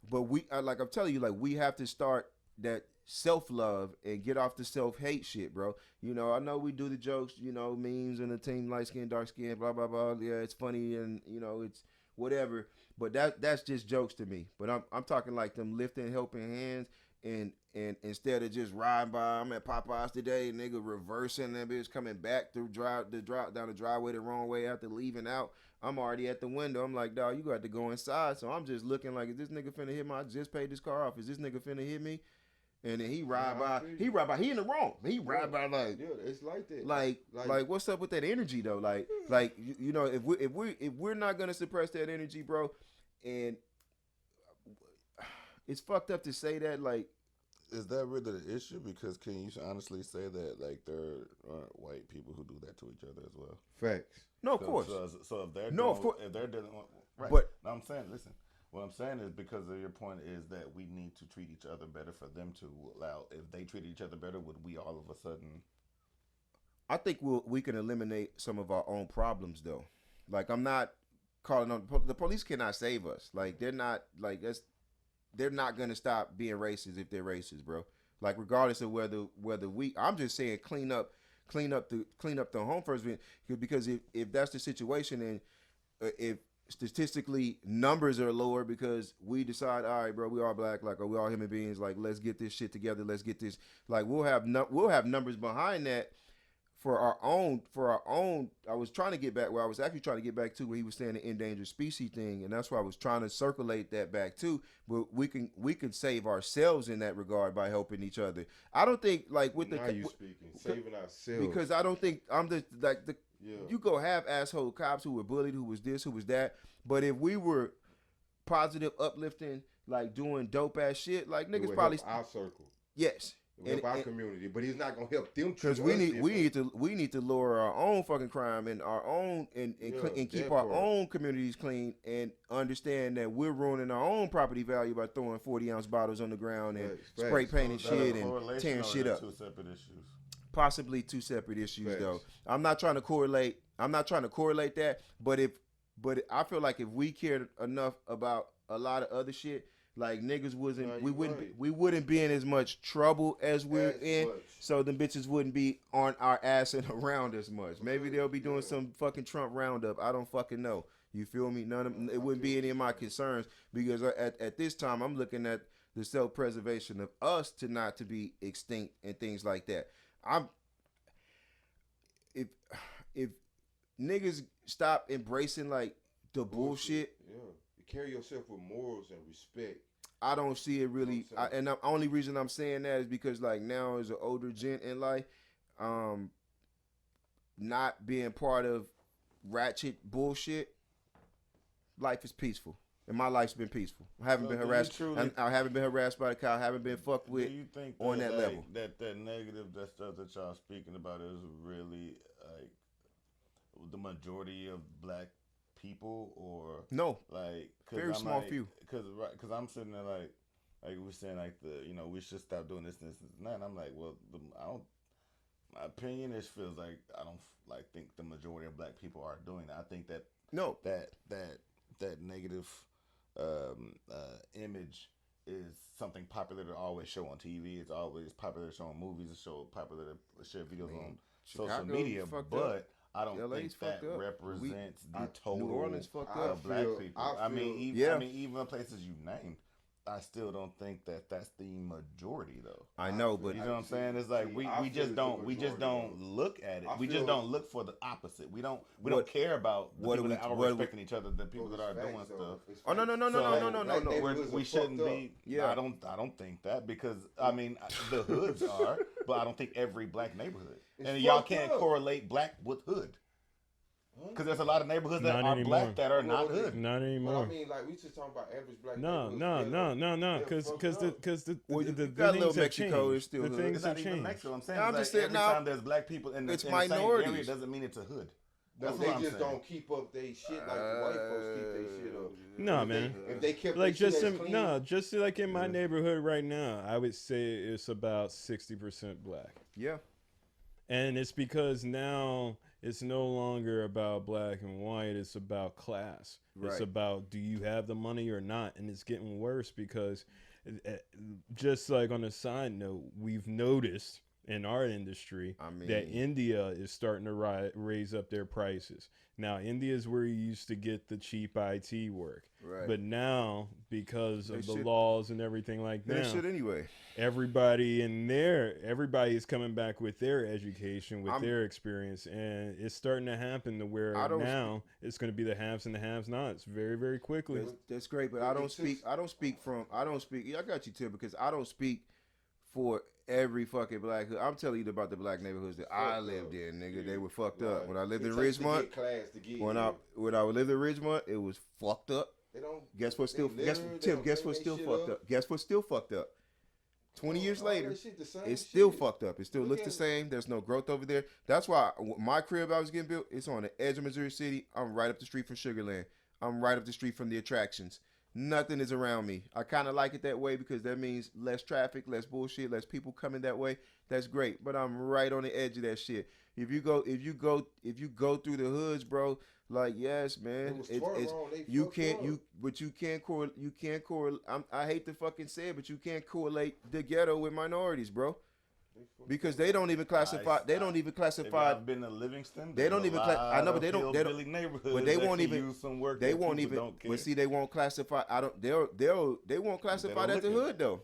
But like I'm telling you, like, we have to start that self-love and get off the self-hate shit, bro. You know, I know we do the jokes, you know, memes and the team light skin, dark skin, blah blah blah. Yeah, it's funny and you know it's whatever. But that's just jokes to me. But I'm talking like them lifting, helping hands, and instead of just riding by, I'm at Popeyes today, nigga reversing that bitch coming back through down the driveway the wrong way after leaving out. I'm already at the window. I'm like, dog, you got to go inside. So I'm just looking like, is this nigga finna hit me? I just paid this car off. Is this nigga finna hit me? And then he ride by. He in the wrong. He ride by like. Yeah, it's like that. Like, what's up with that energy though? Like, you know, if we're not gonna suppress that energy, bro, and it's fucked up to say that. Like, Is that really the issue? Because can you honestly say that like there aren't white people who do that to each other as well? Facts. no, of course. So if they're No, of course. if they're dealing right. But- no, I'm saying, listen. What I'm saying is because of your point is that we need to treat each other better for them to allow. If they treat each other better, would we all of a sudden? I think we can eliminate some of our own problems though. Like, I'm not calling on the police cannot save us. Like, they're not they're not gonna stop being racist if they're racist, bro. Like, regardless of whether I'm just saying clean up the home first, because if that's the situation, and if statistically numbers are lower because we decide, all right, bro, we all black, like, or we all human beings, like, let's get this shit together, let's get this, like, we'll have numbers behind that for our own. I was actually trying to get back to where he was saying the endangered species thing, and that's why I was trying to circulate that back too. But we can save ourselves in that regard by helping each other. I don't think, like, with Now the you speaking, saving ourselves. because I don't think I'm the you go have asshole cops who were bullied, who was this, who was that. But if we were positive, uplifting, like doing dope ass shit, like, It niggas would probably help our circle, yes. it would help our community, but he's not gonna help them. Because we need to lower our own fucking crime and our own and keep our own communities clean, and understand that we're ruining our own property value by throwing 40-ounce bottles on the ground and Facts. spray painting So is that shit a and correlation, tearing or shit is up. that two separate issues. Possibly two separate issues Facts. though. I'm not trying to correlate that, but I feel like if we cared enough about a lot of other shit, like, niggas we wouldn't be in as much trouble as we're in. So them bitches wouldn't be on our ass and around as much. Maybe they'll be doing some fucking Trump roundup. I don't fucking know. You feel me? It wouldn't be any of my concerns, because at this time I'm looking at the self-preservation of us to not to be extinct and things like that. If niggas stop embracing, like, the bullshit, Yeah, you carry yourself with morals and respect. I don't see it really. And the only reason I'm saying that is because, like, now as an older gent in life, not being part of ratchet bullshit, life is peaceful. And my life's been peaceful. I haven't been harassed. I haven't been harassed by the cow. I haven't been fucked with. Do you think on that level? That negative, that stuff that y'all speaking about is really like the majority of black people, or No, like very small few. Because I'm sitting there like we're saying, like, we should stop doing this and that. And I'm like, well, my opinion is feels like I don't like think the majority of black people are doing that. I think that that negative image is something popular to always show on TV. It's always popular to show on movies. It's popular to share videos on social media. But I don't LA's think that fucked up. represents the I- total New Orleans fucked I up. black feel- people. I I mean, feel- even, Yeah. I mean, even the places you named, I still don't think that that's the majority though. I know, but You know what I'm saying? It's like we I just feel don't it's the majority, look at it. I We feel- just don't look for the opposite. We don't What- care about the what people do that we- are what do we- respecting each other, the people that are It's doing facts, stuff. though. It's Oh no facts. no no no So, no no no black no. neighborhoods We are shouldn't fucked be. Yeah. I don't think that because I mean the hoods are, but I don't think every black neighborhood. It's And y'all fucked can't up. correlate black with hood because there's a lot of neighborhoods that Not are anymore. black that are not Well, hood. Not But anymore. I mean, like we just talking about average black. No, neighborhoods. no, They're because fucked up. Well, you the got a little things have Mexico, changed. it's still The hood. things It's have not even changed. Mexico. I'm saying I'm it's just like saying, every now, time there's black people in the it's in the same minorities. area doesn't mean it's a hood. No, That's they what I'm just saying. don't keep up their shit like the white folks keep their shit up. No, If they- man. If they kept Like their just shit in, as clean, no, just like in my neighborhood right now, I would say it's about 60% black. Yeah. And it's because now it's no longer about black and white. It's about class. It's Right. about do you have the money or not? And it's getting worse because just like on a side note, we've noticed in our industry I mean- that India is starting to raise up their prices. Now, India is where you used to get the cheap IT work. Right. But now, because They of the should- laws and everything like They that, should anyway. everybody is coming back with their education, with their experience, and it's starting to happen to where I don't now it's going to be the haves and the have-nots very, very quickly. That's great, but I don't speak. I got you, Tim, because I don't speak for every fucking black hood. I'm telling you about the black neighborhoods that I Fucked lived up. in, nigga. Yeah. They were fucked Right. up. When I lived It in takes to Ridgemont, get class to get when here. I lived in Ridgemont, it was fucked up. They don't. Guess what? They Still, litter, guess they Tim. don't Guess clean what's they still shit fucked up? Guess what's still fucked up? 20 years All later, that shit the same it's still shit. fucked up. It still Look looks at the it. same. There's no growth over there. That's why my crib I was getting built. It's on the edge of Missouri City. I'm right up the street from Sugarland. I'm right up the street from the attractions. Nothing is around me. I kind of like it that way because that means less traffic, less bullshit, less people coming that way. That's great. But I'm right on the edge of that shit. If you go through the hoods, bro, like yes, man, It was twerk wrong. They you fucked can't up. but you can't correlate. I hate to fucking say it, but you can't correlate the ghetto with minorities, bro, because they don't even classify. They don't even If classify. I've been to Livingston. They don't there's even a I know, lot but they of don't. hillbilly neighborhoods But they that won't can even. use some work. They that won't people even. don't care. But see, they won't classify. They won't classify don't that the look at hood it. though.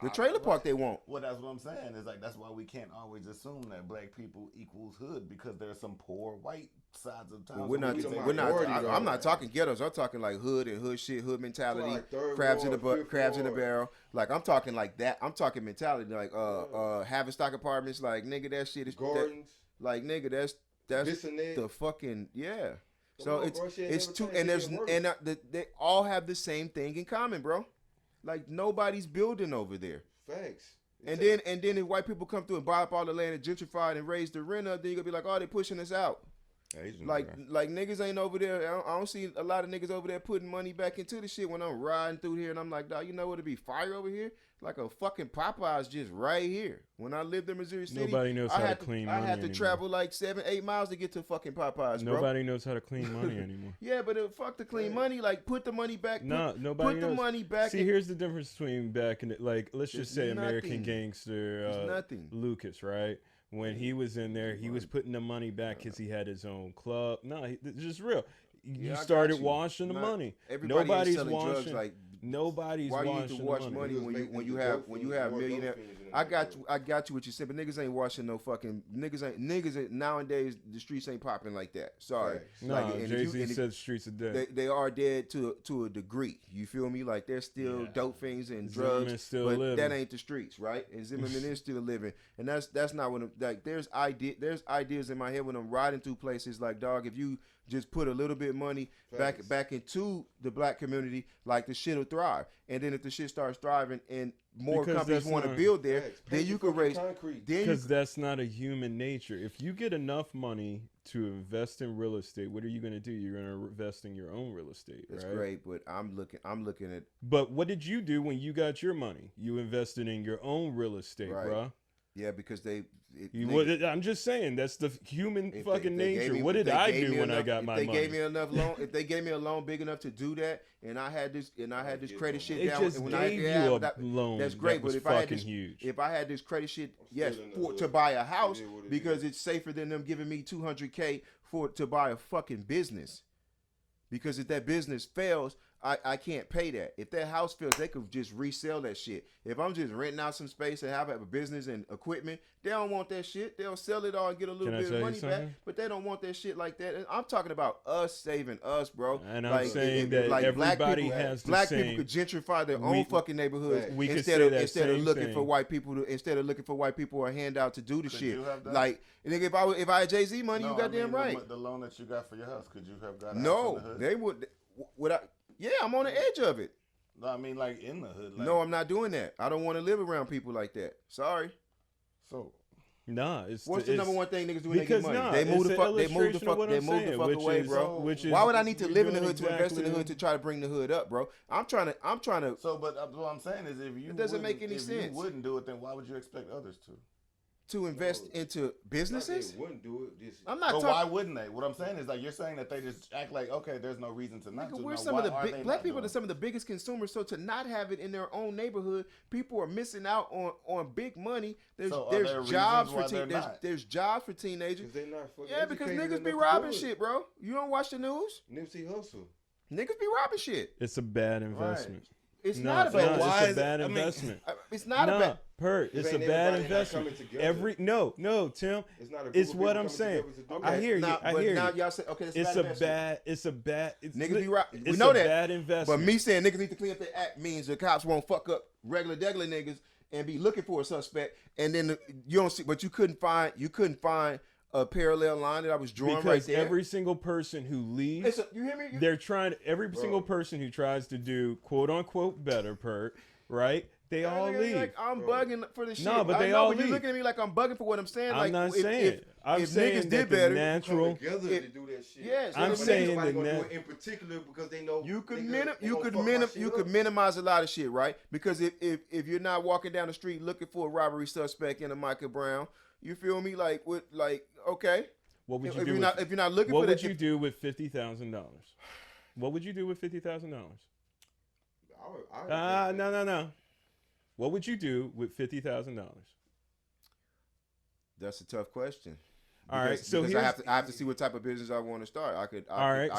The trailer park they won't. Well, that's what I'm saying. It's like that's why we can't always assume that black people equals hood because there's some poor white sides of town. Well, we're not. we the We're not. minority, though. I'm not talking ghettos. I'm talking like hood and hood shit, hood mentality, Like third crabs in the ward, butt, fifth crabs in the ward. barrel. Like I'm talking like that. I'm talking mentality, like having stock apartments. Like nigga, that shit is Gardens. like nigga, that's This and that. the fucking yeah. Come So on, it's bro, shit it's never two, changed, and it there's get worse. and they all have the same thing in common, bro. Like nobody's building over there. Facts. And then if white people come through and buy up all the land and gentrify it and raise the rent up, then you gonna be like, oh, they pushing us out. Asians, Like bro. like niggas ain't over there. I don't see a lot of niggas over there putting money back into the shit when I'm riding through here and I'm like, dog, you know what? It'd be fire over here. Like a fucking Popeyes just right here. When I lived in Missouri City, Nobody knows I how to had clean I money had to anymore. travel like 7-8 miles to get to fucking Popeyes, bro. Nobody knows how to clean money anymore. Yeah, but fuck the clean money. Like put the money back. No, nobody put knows. the money back. See, here's the difference between back in like let's There's just say American nothing. Gangster There's nothing. Lucas, right? When he was in there, he was putting the money back because he had his own club. No, it's just real. You Yeah, I got started you. washing the Not- money. everybody ain't Nobody's selling washing. drugs like. Nobody's Why do you washing need to the wash money. money He was when you making the have dope fiends more millionaire? dope fiends in the I got neighborhood. what you said, but niggas ain't washing no fucking niggas ain't nowadays. The streets ain't popping like that. Sorry, Facts. No, Like, and if Jay you- Z and if- said streets are dead. they are dead to a degree. You feel me? Like they're still Yeah. dope fiends and Zimmerman drugs, still but living. that ain't the streets, right? And Zimmerman is still living, and that's not what I'm, like. There's ideas in my head when I'm riding through places like, dog, if you just put a little bit of money Facts. back into the black community, like the shit will thrive. And then if the shit starts thriving and more Because companies that's want to not- build there, Facts. then Paint you your can fucking raise. concrete. Then you Because that's not a human nature. If you get enough money to invest in real estate, what are you going to do? You're going to invest in your own real estate, that's right? great, but I'm looking at But what did you do when you got your money? You invested in your own real estate, Right. bruh. Yeah, because I'm just saying that's the human if fucking they gave nature. me- what if did they I gave do me when I enough- got if my they money? gave me enough loan, if they gave me a loan big enough to do that, and I had this credit shit They down, just and when gave you a loan. that's great. That was But if I had fucking this, huge. if I had this credit shit, yes, still in the for hood. to buy a house It is what it because is. it's safer than them giving me $200K to buy a fucking business. Because if that business fails, I can't pay that. If that house fails, they could just resell that shit. If I'm just renting out some space and have a business and equipment, they don't want that shit. They'll sell it all and get a little Can I bit tell of you money back, something? but they don't want that shit like that. And I'm talking about us saving us, bro. And I'm Like, saying that everybody has the black same. people could gentrify their we- own fucking neighborhoods we could instead say of that instead of same looking thing. for white people or handout to do the Could shit. you have done Like, nigga, if I had Jay-Z money, No, you I goddamn mean, right. The loan that you got for your house, could you have got? a house in No, the hood? they would I? Yeah, I'm on the edge of it. No, I mean like in the hood. Like, No, I'm not doing that. I don't want to live around people like that. Sorry. So Nah, it's What's the it's- number one thing niggas do when they because get money? nah, They move it's the an fuck. They move the illustration of fuck. what They I'm move the saying, fuck which away, is- bro. which is- Why would I need to you're live in the doing hood to invest in the exactly- hood to try to bring the hood up, bro? I'm trying to. So, but what I'm saying is, if you It doesn't make any if sense. you wouldn't do it, then why would you expect others to? To invest into businesses. They wouldn't do it. Just, I'm not But talking. why wouldn't they? What I'm saying is like you're saying that they just act like okay, there's no reason to not Nigga, do. we're No, some why of the are big they black not people are doing some of the biggest consumers. So to not have it in their own neighborhood, people are missing out on big money. There's So are there there's reasons jobs why for they're there's not? there's jobs for teenagers. because they not fucking Yeah, because educated niggas be enough to robbing do it. shit, bro. You don't watch the news? Nipsey Hussle. Niggas be robbing shit. It's a bad investment. It's No, not a no, bad. why it's is a bad it- I mean- investment. It's not a No, bad. Pert, it's a ain't bad everybody not investment. coming together. No, Tim. It's not a group It's of what people I'm coming saying. together to do I it. hear you. Now, I but hear now you. y'all say, okay, It's bad a investment. bad. It's a bad. It's Niggas be right. We It's know a that. bad investment. But me saying niggas need to clean up their act means the cops won't fuck up regular niggas and be looking for a suspect. And then you don't see, but you couldn't find a parallel line that I was drawing because right there. every single person who leaves, you hear me? they're trying. Every single person who tries to do quote unquote better, Pert, right? They all Nigga, leave. like, I'm bugging for the shit. No, but I they know, all but you're leave. looking at me like I'm bugging for what I'm saying. I'm like, not if, saying. if, I'm if saying niggas that did the better, natural. together If- to do that shit. Yes, So I'm if saying nobody the gonna do net- it in particular because they know you could they gonna fuck my shit up. minimize a lot of shit, right? Because if you're not walking down the street looking for a robbery suspect in a Micah Brown, you feel me? Like okay. What would you If do? you're not if you're not looking What for would that, you do with $50,000? What would you do with $50,000? No. What would you do with $50,000? That's a tough question. All right, so because here's I have to see what type of business I want to start. I could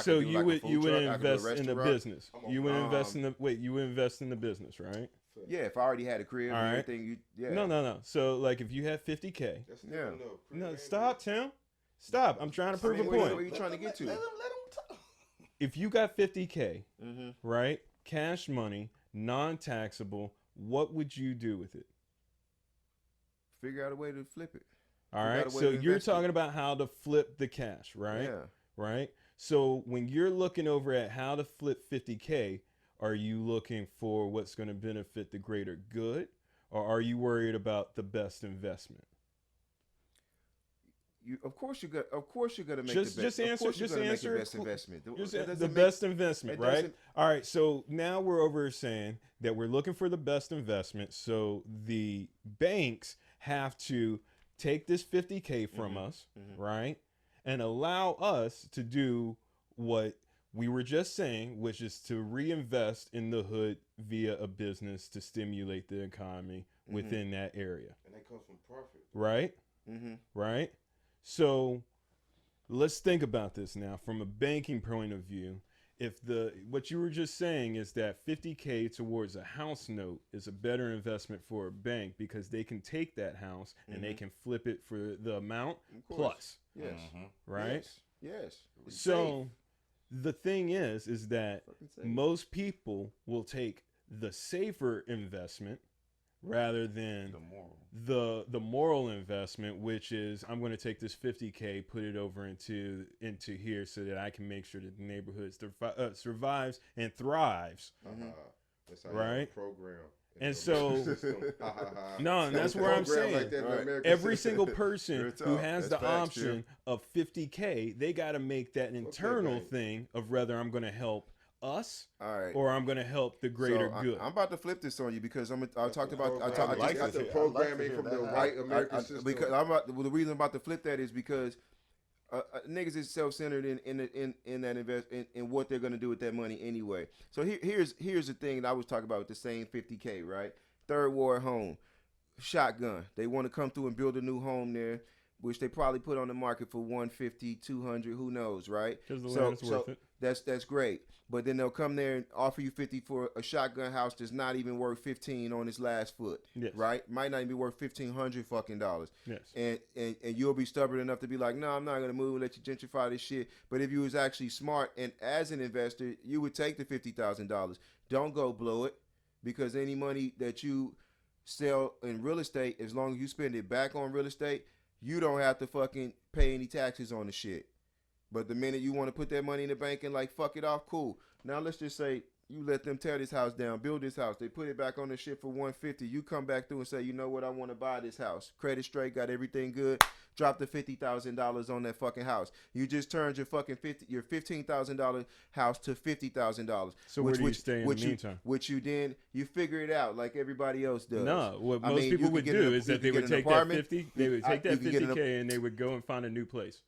so do you like a would food you would truck, I could do a invest in the restaurant. business. You would invest in the you would invest in the business, right? Yeah, if I already had a crib All and right. everything, yeah. No. So like if you had $50K, That's still Yeah. enough. no, stop, Tim. Stop. I'm trying to prove a where point. you trying to get to? Let them talk. If you got $50K, Mm-hmm. right, cash money, non-taxable, what would you do with it? Figure out a way to flip it. All You right. got a way So to you're invest it. talking about how to flip the cash, right? Yeah. Right. So when you're looking over at how to flip 50K, are you looking for what's going to benefit the greater good, or are you worried about the best investment? Of course you're gonna make Just the best. answer- Of course you're just gonna answer make the best it. investment. Just That the doesn't make- best investment, it right? doesn't- All right. So now we're over saying that we're looking for the best investment. So the banks have to take this 50K from us, right? And allow us to do what we were just saying, which is to reinvest in the hood via a business to stimulate the economy within that area, And that comes from profit. right? Mm-hmm. Right? So let's think about this now from a banking point of view. If what you were just saying is that 50K towards a house note is a better investment for a bank because they can take that house and they can flip it for the amount Of course. plus, Yes. right? Yes. It's So the thing is that Fucking safe. most people will take the safer investment rather than The moral. the moral investment, which is I'm going to take this 50K, put it over into here so that I can make sure that the neighborhood survives and thrives. That's how Right. you program. And into so- the system. No, and that's where I'm Program saying like that in right. America. every single person Real who talk. has That's the facts, option of 50K, they got to make that internal bank. thing of whether I'm going to help us, All right. or I'm going to help the greater So, good. I'm about to flip this on you because I talked about I Program. talked That's the I'd like programming to from hear the that. white American system. because the reason I'm about to flip that is because niggas is self-centered in that in what they're gonna do with that money anyway. So here's the thing that I was talking about with the same 50K, right? Third ward home, shotgun. They want to come through and build a new home there, which they probably put on the market for 150, 200, who knows, right? Because the land's worth it. That's great. But then they'll come there and offer you 50 for a shotgun house that's not even worth 15 on its last foot. Yes. Right? Might not even be worth $1,500 fucking dollars. Yes. And you'll be stubborn enough to be like, no, I'm not gonna move and let you gentrify this shit. But if you was actually smart and as an investor, you would take the $50,000. Don't go blow it, because any money that you sell in real estate, as long as you spend it back on real estate, you don't have to fucking pay any taxes on the shit. But the minute you want to put that money in the bank and like fuck it off, cool. Now let's just say you let them tear this house down, build this house. They put it back on the shit for 150. You come back through and say, you know what, I want to buy this house. Credit straight, got everything good. Drop the $50,000 on that fucking house. You just turned your fucking your $15,000 house to $50,000. So where do you stay in the meantime? Which you figure it out like everybody else does. No, what most people would do is that they would take that 50, they would take that 50K and they would go and find a new place.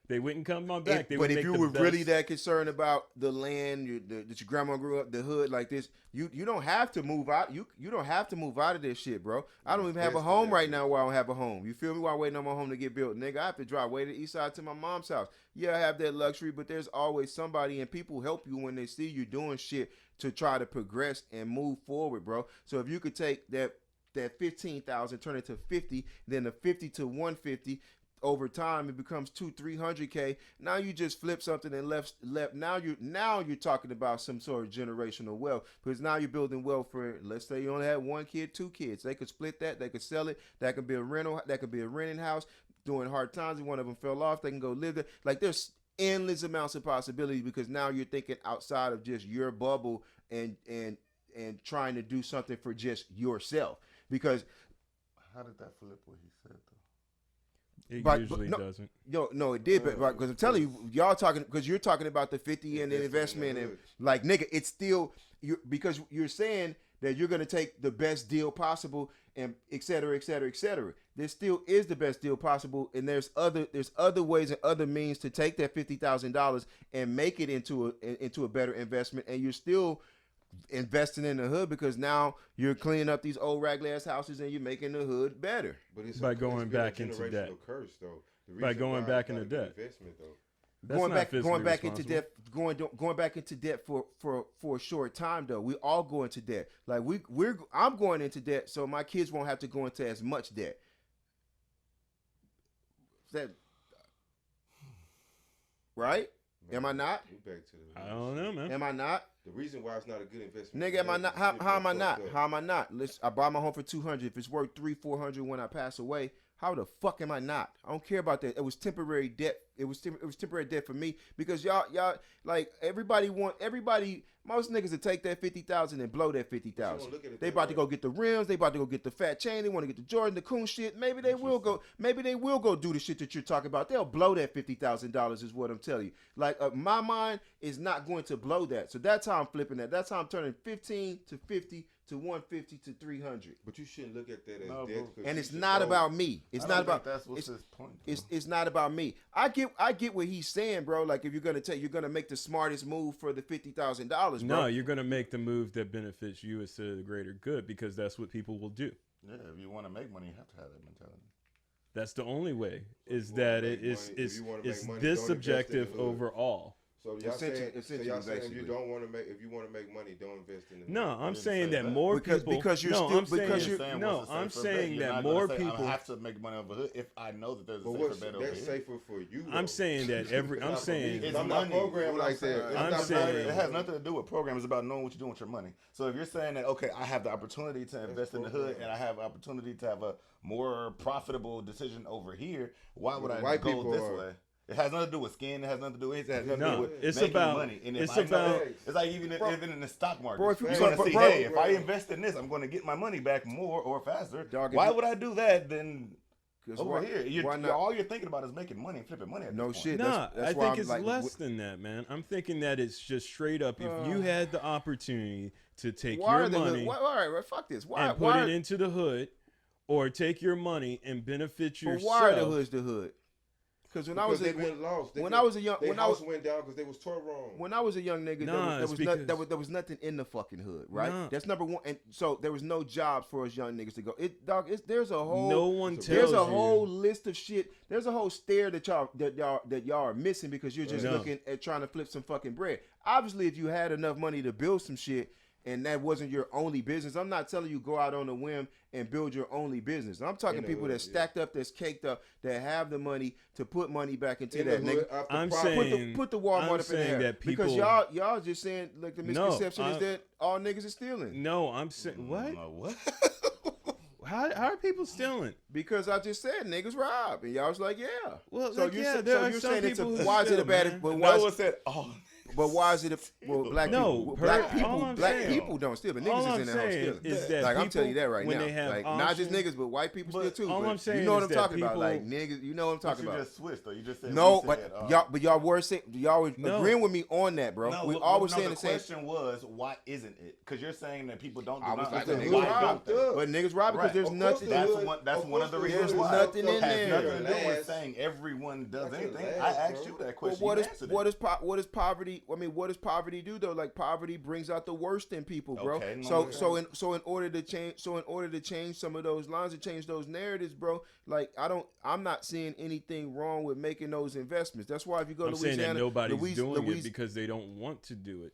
They wouldn't come on back. But if you were really that concerned about the land that your grandma grew up, the hood like this, you don't have to move out. You don't have to move out of this shit, bro. I don't even have a home right now where I don't have a home. You feel me? While waiting on my home to get built, nigga, I have to drive way to the east side to my mom's house. Yeah, I have that luxury, but there's always somebody, and people help you when they see you doing shit to try to progress and move forward, bro. So if you could take that 15,000, turn it to 50, then the 50 to 150. Over time, it becomes 200-300K. Now you just flip something and left. Now you're talking about some sort of generational wealth, because now you're building wealth for. Let's say you only had 1 kid, 2 kids. They could split that. They could sell it. That could be a rental. That could be a renting house. During hard times, if one of them fell off, they can go live there. Like there's endless amounts of possibilities, because now you're thinking outside of just your bubble and trying to do something for just yourself. Because how did that flip what he said though? It usually doesn't. No, it did, but because I'm telling you, y'all talking, because you're talking about the 50 and the investment, and like nigga, it's still because you're saying that you're gonna take the best deal possible, and et cetera, et cetera, et cetera. There still is the best deal possible, and there's other ways and other means to take that $50,000 and make it into a better investment, and you're still investing in the hood, because now you're cleaning up these old raggedy ass houses and you're making the hood better. But it's by going back into debt. Curse, though. By going back into debt. Investment, though. Going back into debt for a short time though. We all go into debt. Like I'm going into debt so my kids won't have to go into as much debt. That right? Man, am I not? I don't know, man. Am I not? The reason why it's not a good investment. Nigga, am I not? How am I not? How am I not? I buy my home for $200. If it's worth $300-$400 when I pass away, how the fuck am I not? I don't care about that. It was temporary debt. It was temporary debt for me, because y'all like everybody. Most niggas would take that 50,000 and blow that 50,000. They about to go get the rims. They about to go get the fat chain. They want to get the Jordan, the coon shit. Maybe they will go. Maybe they will go do the shit that you're talking about. They'll blow that $50,000 is what I'm telling you. Like my mind is not going to blow that. So that's how I'm flipping that. That's how I'm turning 15 to 50 to 150 to 300. But you shouldn't look at that as debt. And it's not about me. It's not about. That's what's his point. It's not about me. I get what he's saying, bro. Like if you're gonna make the smartest move for the $50,000, bro. No, you're gonna make the move that benefits you instead of the greater good, because that's what people will do. Yeah, if you want to make money, you have to have that mentality. That's the only way. Is that it is this subjective overall. So y'all saying if you want to make money, don't invest in it. No, I'm saying that more people. Because you're still because you're no, I'm saying that more people. I have to make money over hood if I know that there's a safer bet over here. That's safer for you. I'm saying that I'm saying it's not programmed like that. I'm saying it has nothing to do with program. It's about knowing what you're doing with your money. So if you're saying that, okay, I have the opportunity to invest in the hood and I have the opportunity to have a more profitable decision over here, why would I go this way? It has nothing to do with skin. It has nothing to do with it. Has nothing to do with making money. And it's like even in the stock market. Bro, you're going to see, hey, if I invest in this, I'm going to get my money back more or faster. Why would I do that then? Over here, why not? all you're thinking about is making money and flipping money. At No this point. shit. Nah, That's I why think I'm it's like, less than that, man. I'm thinking that it's just straight up. If you had the opportunity to take why your are the money hood? All right, fuck this. Why? and put why? it into the hood, or take your money and benefit But yourself. why are the hoods the hood? Because when I was they been lost. when I was a young Their when I house was went down because they was tore wrong. when I was a young nigga, Nah, it's because- there was nothing in the fucking hood, right? Nah. That's number one. And so there was no jobs for us young niggas to go. There's a whole No one tells there's a you. whole list of shit. There's a whole stare that y'all are missing because you're just No. looking at trying to flip some fucking bread. Obviously, if you had enough money to build some shit and that wasn't your only business, I'm not telling you go out on a whim and build your only business. I'm talking In the people hood, that's stacked up, that's caked up, that have the money to put money back into In the that, hood, nigga. after I'm profit. saying- Put the Walmart I'm up in saying there that because people- y'all just saying like the No, misconception is that all niggas is stealing. No, I'm saying what? No, what? How are people stealing? Because I just said niggas rob, and y'all was like, yeah. Well, so like, you're, yeah, so there are you're some saying it's a people who why is it a steal, bad? man. But No why? one said, oh. But why is it black No, people? Pert, all I'm Black saying- people don't steal, but all niggas I'm is in the house saying stealing. is that like I'm people, telling you that right when now. they have Like not just options- niggas, but white people But steal too. all but I'm saying you know what is I'm that talking about? Like people- niggas, you know what I'm But talking you about. just switched though. You just said No, we but said, y'all were saying y'all were No. agreeing with me on that, bro. No, we well, always no, saying the the same. question was why isn't it? Because you're saying that people don't do I was nothing. like, So the niggas why robbed don't up. they? But niggas rob because Right. there's Of course nothing. the That's hood- one. That's of one of the course reasons the why. hood nothing in fucked up there. Has to nothing to do with last. saying everyone does That anything. can I last, asked bro. you that Well, question. what You is answered what it. is what is poverty? I mean, what does poverty do though? Like poverty brings out the worst in people, bro. Okay, no, so no, so no. in order to change some of those lines and change those narratives, bro. Like I'm not seeing anything wrong with making those investments. That's why if you go I'm to saying Louisiana, that nobody's doing it because they don't want to do it.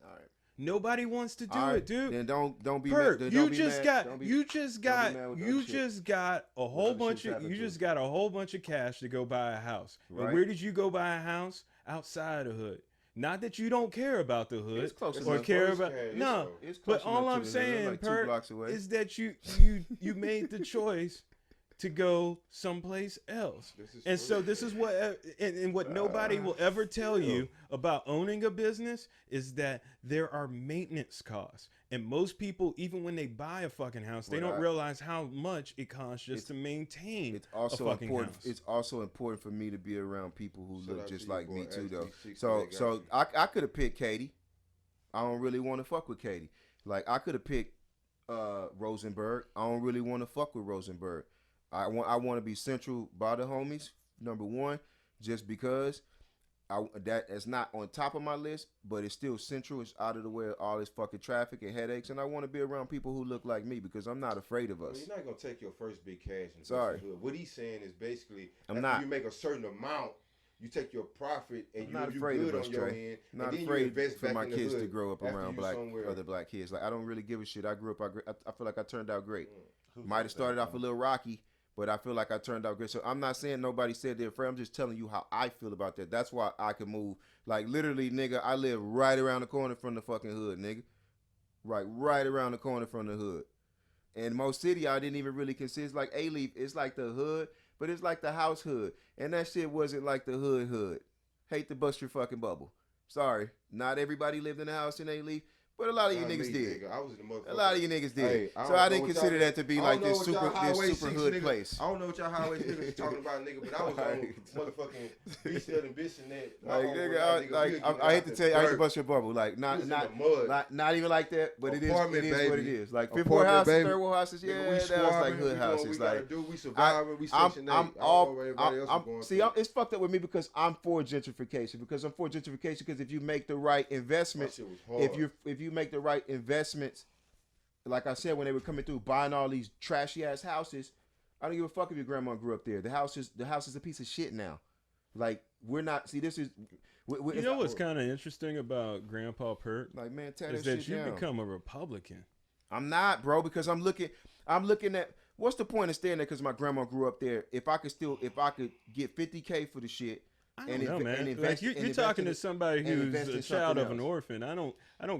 All right. Nobody wants to do All right, it, dude. Then don't be Pert, mad. you just got don't you just don't got be mad with you other shit. just got a whole other bunch shit's of happened you to just got a whole bunch of cash to go buy a house. Right. And where did you go buy a house? Outside the hood. Not that you don't care about the hood It's close or enough. care First about cash, no. It's close But all enough I'm to the hood, saying, like 2 Pert, blocks away. is that you made the choice to go someplace else. This is And true. so this is what and what nobody will ever tell you about owning a business is that there are maintenance costs. And most people, even when they buy a fucking house, they Well, don't realize how much it costs just to maintain It's also a fucking important. house. It's also important for me to be around people who Shout look out just to you, like boy. me too, Ask though. these chicks So what they got I could have picked Katie. I don't really want to fuck with Katie. Like I could have picked Rosenberg. I don't really want to fuck with Rosenberg. I want to be central by the homies. Number one, just because that's not on top of my list, but it's still central. It's out of the way of all this fucking traffic and headaches, and I want to be around people who look like me because I'm not afraid of Well, us. you're not gonna take your first big cash and Sorry. go to the hood. What he's saying is basically, I'm after not. you make a certain amount, you take your profit and I'm not you afraid good of us, on your Trey. end. Not and then afraid you invest for back my in the kids to hood grow up after around you somewhere. other black kids. Like I don't really give a shit. I grew up. I feel like I turned out great. Who Might have said started that, off a little rocky, but I feel like I turned out great. So I'm not saying nobody said they're afraid. I'm just telling you how I feel about that. That's why I can move. Like literally, nigga, I live right around the corner from the fucking hood, nigga. Right around the corner from the hood. And most city, I didn't even really consider. It's like A-Leaf. It's like the hood, but it's like the house hood. And that shit wasn't like the hood. Hate to bust your fucking bubble. Sorry. Not everybody lived in the house in A-Leaf, but a lot of you Not niggas me, did. nigga. I was in the motherfucker. A lot of you niggas did. Hey, So I didn't don't know consider what that to be y'all- like I don't this know super what y'all Highway this super 6 hood niggas- place. I don't know what y'all highway niggas talking about, nigga, but I was on motherfucking B-Stud and Bitch and that. My Like homeboy, nigga, that nigga, we like was I hate to getting tell you, I hate to dirt. bust your bubble. Like We was in not the mud. not even like that, but it is what Apartment, it baby. is. Like fifth Apartment, floor houses, baby. third world houses, yeah, Nigga, we that was like squabbing, hood we doing what houses. we Like gotta do. We surviving. We Section 8. I'm I don't know all, what everybody else is going see, through. it's fucked up with me because I'm for gentrification. Because I'm for gentrification because if you make the right investments, That shit was hard. if you make the right investments, like I said when they were coming through buying all these trashy ass houses, I don't give a fuck if your grandma grew up there. The house is a piece of shit now. Like we're not. See, this is. You know what's kind of interesting about Grandpa Pert like, man, tear is that that shit you down. become a Republican. I'm not, bro, because I'm looking at what's the point of staying there because my grandma grew up there. If I could get $50K for the shit. I don't know, man. and Like invest- you're and invest talking in to it- somebody and who's invest in a child something of an else. orphan. I don't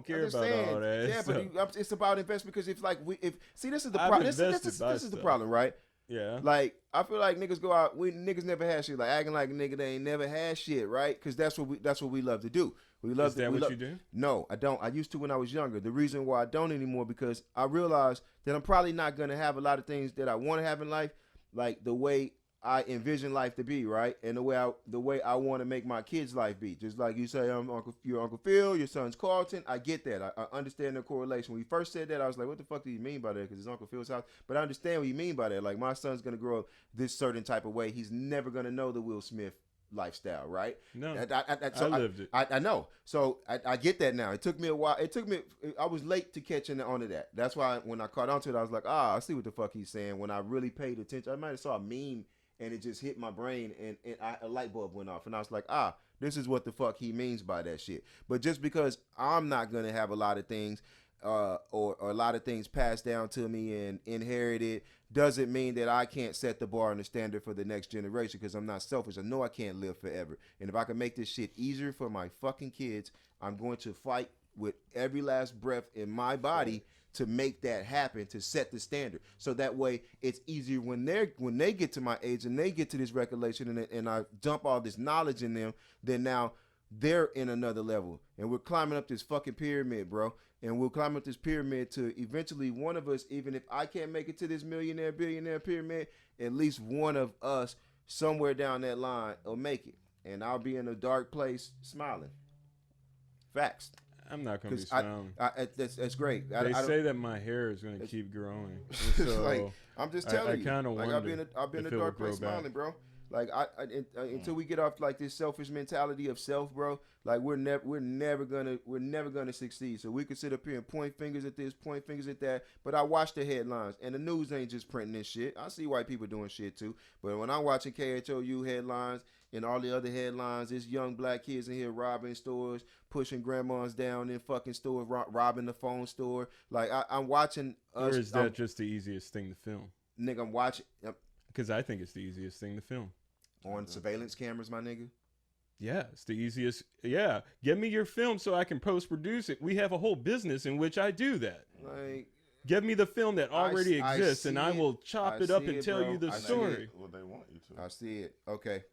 care I'm just about saying, all that. yeah, stuff. but it's about investment because if like see this is the I've problem. This invested by is the stuff. problem, right? Yeah. Like I feel like niggas go out. Niggas never had shit. Like acting like a nigga they ain't never had shit, right? Because that's what we love to do. We love. Is that what you do? No, I don't. I used to when I was younger. The reason why I don't anymore because I realized that I'm probably not gonna have a lot of things that I want to have in life. like the way I envision life to be, right? And the way I want to make my kids' life be. Just like you say, you're Uncle Phil, your son's Carlton. I get that. I understand the correlation. When you first said that, I was like, what the fuck do you mean by that? Because it's Uncle Phil's house. But I understand what you mean by that. Like, my son's going to grow up this certain type of way. He's never going to know the Will Smith lifestyle, right? No, So I lived it. I know. So I get that now. It took me a while. I was late to catching onto that. That's why when I caught onto it, I was like, I see what the fuck he's saying. When I really paid attention, I might have saw a meme and it just hit my brain and a light bulb went off. And I was like, this is what the fuck he means by that shit. But just because I'm not going to have a lot of things or a lot of things passed down to me and inherited doesn't mean that I can't set the bar and the standard for the next generation because I'm not selfish. I know I can't live forever. And if I can make this shit easier for my fucking kids, I'm going to fight with every last breath in my body to make that happen, to set the standard. So that way it's easier when they get to my age and they get to this recollection and I dump all this knowledge in them, then now they're in another level. And we're climbing up this fucking pyramid, bro. And we'll climb up this pyramid to eventually one of us, even if I can't make it to this millionaire, billionaire pyramid, at least one of us somewhere down that line will make it. And I'll be in a dark place smiling. Facts. I'm not gonna be smiling. That's great. They say that my hair is gonna keep growing. It's So like, I'm just telling you. I kind of like, wonder. I've been in if a it dark will place grow back. smiling, bro. Like until we get off like this selfish mentality of self, bro. Like we're never gonna succeed. So we could sit up here and point fingers at this, point fingers at that. But I watch the headlines, and the news ain't just printing this shit. I see white people doing shit too. But when I'm watching KHOU headlines and all the other headlines, it's young black kids in here robbing stores, pushing grandmas down in fucking stores, robbing the phone store. Like I'm watching us. Or is that just the easiest thing to film? Nigga, I'm watching. Because I think it's the easiest thing to film. On surveillance cameras, my nigga. Yeah, it's the easiest. Yeah, give me your film so I can post produce it. We have a whole business in which I do that. Like, give me the film that already exists, and I will chop it up and tell bro. you the story. Well, they want you to. I see it. Okay.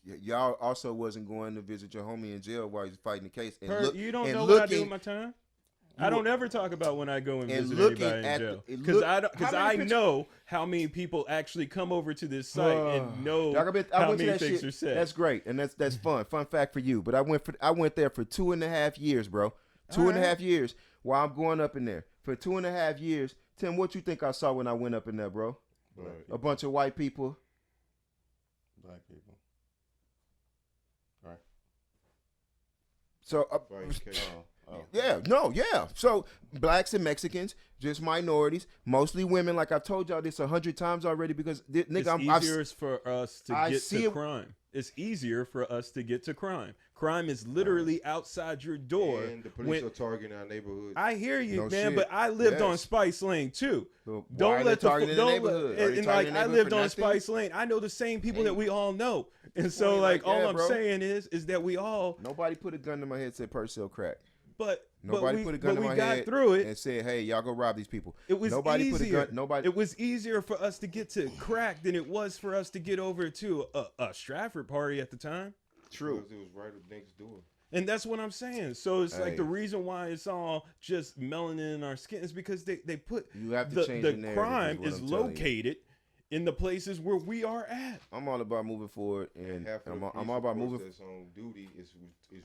Y'all also wasn't going to visit your homie in jail while he's fighting the case. And You don't know what I do with my time? I don't ever talk about when I go and visit anybody in jail because I know how many people actually come over to this site and know how many things are said. That's great, and that's fun. Fun fact for you. But I went there for 2.5 years, bro. 2.5 years while I'm going up in there for 2.5 years. Tim, what you think I saw when I went up in there, bro? A bunch of white people, black people. Right. So. Yeah. So blacks and Mexicans, just minorities, mostly women. Like I've told y'all this 100 times already because nigga, it's easier for us to get to crime. It's easier for us to get to crime. Crime is literally outside your door. And the police are targeting our neighborhood. I hear you, No man, shit. but I lived on Spice Lane too. So don't let the neighborhood. and like I lived on Spice Lane. I know the same people that we all know, and so like all I'm saying is that we all. Nobody put a gun to my head and said Pert sell crack. But nobody put a gun to my head through it and said, "Hey, y'all go rob these people." It was easier. Nobody. It was easier for us to get to crack than it was for us to get over to a Stratford party at the time. True. It was right up next door. And that's what I'm saying. So it's like the reason why it's all just melanin in our skin is because they put you have to change the crime is located in the places where we are at. I'm all about moving forward, and I'm all about moving. That's on duty is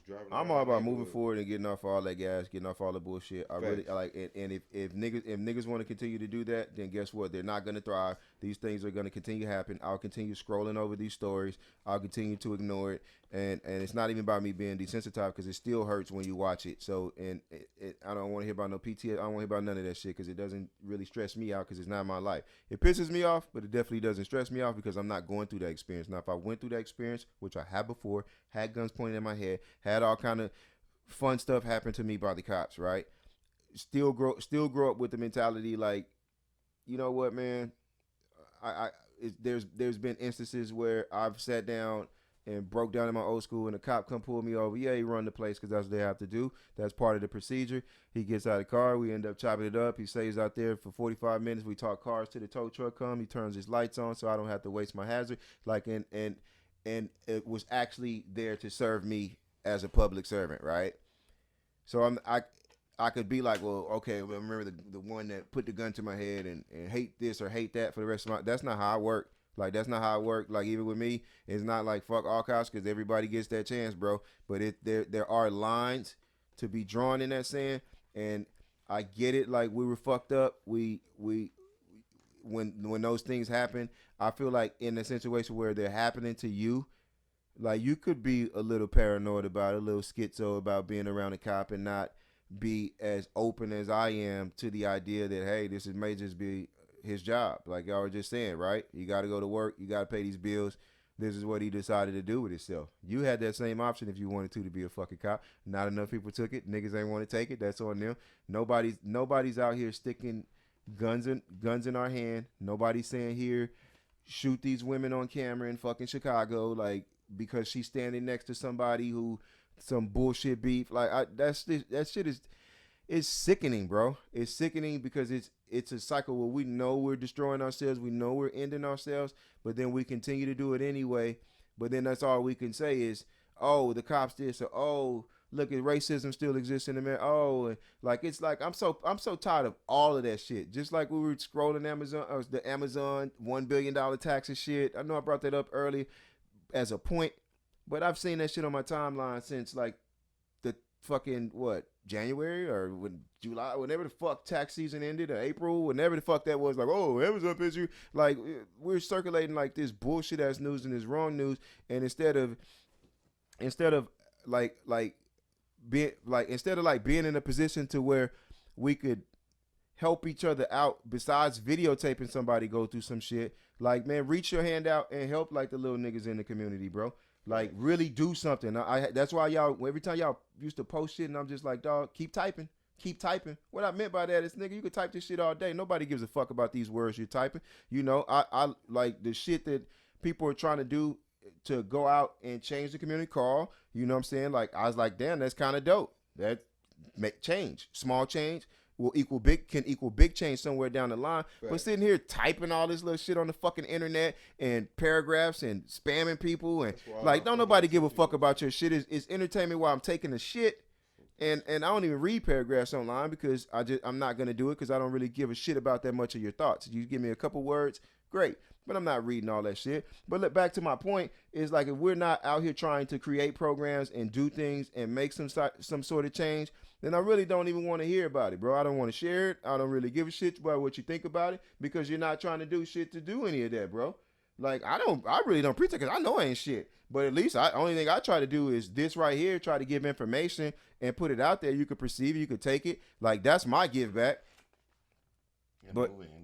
driving. I'm all about moving forward and getting off all that gas, getting off all the bullshit. I really like, and if niggas want to continue to do that, then guess what? They're not gonna thrive. These things are gonna continue to happen. I'll continue scrolling over these stories. I'll continue to ignore it, and it's not even about me being desensitized because it still hurts when you watch it. So, and I don't want to hear about no PTSD. I don't want to hear about none of that shit because it doesn't really stress me out because it's not my life. It pisses me off, but it definitely doesn't stress me out because I'm not going through that experience. Now, if I went through that experience, which I had before, had guns pointed at my head, had all kind of fun stuff happen to me by the cops, right? Still grow up with the mentality like, you know what, man? There's been instances where I've sat down and broke down in my old school and the cop come pull me over. Yeah, he run the place because that's what they have to do. That's part of the procedure. He gets out of the car. We end up chopping it up. He stays out there for 45 minutes. We talk cars till the tow truck come. He turns his lights on so I don't have to waste my hazard. Like, and it was actually there to serve me as a public servant, right? So I could be like, well, okay, remember the one that put the gun to my head and hate this or hate that for the rest of my. That's not how I work. Like that's not how it works. Like even with me, it's not like fuck all cops because everybody gets that chance, bro. But there are lines to be drawn in that sand, and I get it. Like we were fucked up. We when those things happen, I feel like in a situation where they're happening to you, like you could be a little paranoid about it, a little schizo about being around a cop and not be as open as I am to the idea that, hey, this may just be his job. Like y'all were just saying, right? You got to go to work. You got to pay these bills. This is what he decided to do with himself. You had that same option if you wanted to be a fucking cop. Not enough people took it. Niggas ain't want to take it. That's on them. Nobody's out here sticking guns in our hand. Nobody's saying here, shoot these women on camera in fucking Chicago, like because she's standing next to somebody who some bullshit beef. Like that shit is it's sickening, bro. It's sickening because it's a cycle where we know we're destroying ourselves, we know we're ending ourselves, but then we continue to do it anyway. But then that's all we can say is, oh, the cops did so. Oh, look at racism still exists in America. Oh, and like it's like I'm so tired of all of that shit. Just like we were scrolling the Amazon $1 billion tax and shit. I know I brought that up early as a point, but I've seen that shit on my timeline since like the fucking January or July, whenever the fuck tax season ended, or April, whenever the fuck that was. Like, oh, Amazon issue. Like we're circulating like this bullshit ass news and this wrong news, and instead of being in a position to where we could help each other out besides videotaping somebody go through some shit, like, man, reach your hand out and help like the little niggas in the community, bro. Like really do something. That's why y'all, every time y'all used to post shit and I'm just like, dog, keep typing. What I meant by that is, nigga, you can type this shit all day. Nobody gives a fuck about these words you're typing. You know, I like the shit that people are trying to do to go out and change the community call. You know what I'm saying? Like, I was like, damn, that's kind of dope. That make change. Small change can equal big change somewhere down the line. Right. But sitting here typing all this little shit on the fucking internet and paragraphs and spamming people and like, don't nobody give a fuck about your shit. It's entertainment while I'm taking a shit. And I don't even read paragraphs online because I'm not gonna do it because I don't really give a shit about that much of your thoughts. You give me a couple words, great. But I'm not reading all that shit. But look, back to my point is like, if we're not out here trying to create programs and do things and make some sort of change, then I really don't even want to hear about it, bro. I don't want to share it. I don't really give a shit about what you think about it because you're not trying to do shit to do any of that, bro. Like, I really don't preach it because I know I ain't shit. But at least only thing I try to do is this right here, try to give information and put it out there. You could perceive it, you could take it. Like, that's my give back. And but movie endings.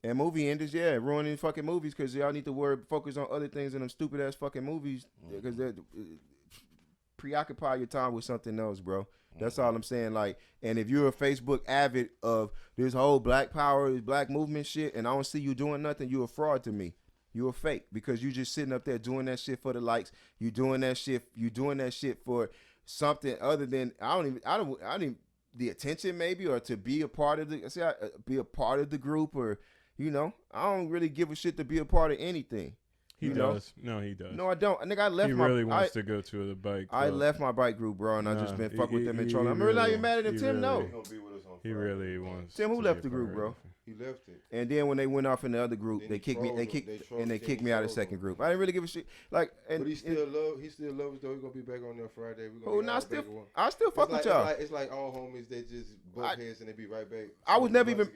And movie endings, yeah, ruining fucking movies because y'all need to focus on other things than them stupid ass fucking movies because they're preoccupy your time with something else, bro. That's all I'm saying. Like, and if you're a Facebook avid of this whole Black Power, this Black movement shit, and I don't see you doing nothing, you're a fraud to me. You're a fake because you just sitting up there doing that shit for the likes. You doing that shit for something other than I don't even the attention maybe, or to be a part of the group, or you know, I don't really give a shit to be a part of anything. He does. No, he does. No, I don't. I think I left. He really wants to go to the bike club. I left my bike group, bro, and I just been fucking with them and trolling. I'm really not even mad at him. Tim, no. He really wants. Tim, who left the group, bro? He left it. And then when they went off in the other group, they kicked me. They kicked me out of the second group. I didn't really give a shit. Like, and but he still loves though. He's gonna be back on there Friday. I still fuck with y'all. It's like all homies. They just butt heads and they be right back. I was never even.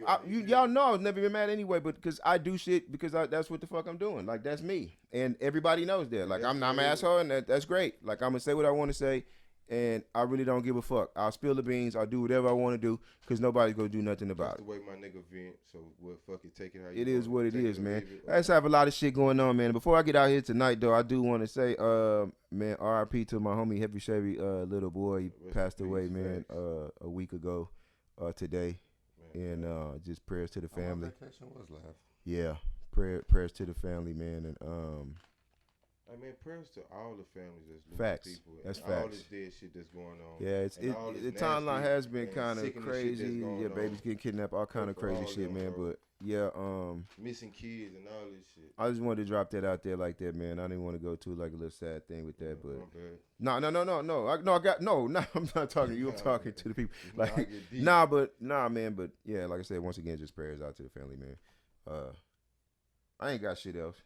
Y'all know I was never even mad anyway. But because I do shit because that's what the fuck I'm doing. Like, that's me, and everybody knows that. Like, I'm an asshole, and that's great. Like, I'm gonna say what I want to say. And I really don't give a fuck. I'll spill the beans. I'll do whatever I want to do because nobody's going to do nothing about it. That's the way my nigga vent. So, fuck it. Take it how you It is what it is, man. I just have a lot of shit going on, man. Before I get out here tonight, though, I do want to say, man, RIP to my homie, Heavy Chevy, little boy. He passed away, man, a week ago today. Man. And just prayers to the family. Vacation was live. Yeah. Prayers to the family, man. And, I mean, prayers to all the families that's losing facts. People. That's and facts. all this dead shit that's going on. Yeah, the timeline has been kind of crazy. Yeah, babies getting kidnapped, all kind of crazy shit, man. Bro. But yeah, missing kids and all this shit. I just wanted to drop that out there like that, man. I didn't want to go to like a little sad thing with that, but no. I'm not talking to you. I'm talking to the people. Like, man. But yeah, like I said, once again, just prayers out to the family, man. I ain't got shit else.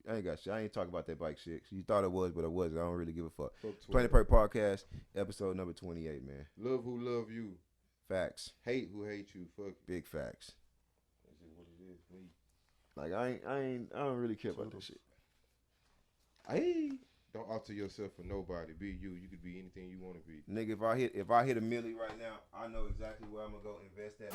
I ain't talking about that bike shit. You thought it was, but it wasn't. I don't really give a fuck. Planet Pert Podcast, episode number 28, man. Love who love you. Facts. Hate who hate you. Fuck it. Big facts. That's just what it is. Like I don't really care about that shit. Hey, don't alter yourself for nobody. Be you. You could be anything you want to be. Nigga, if I hit a milli right now, I know exactly where I'm gonna go invest that.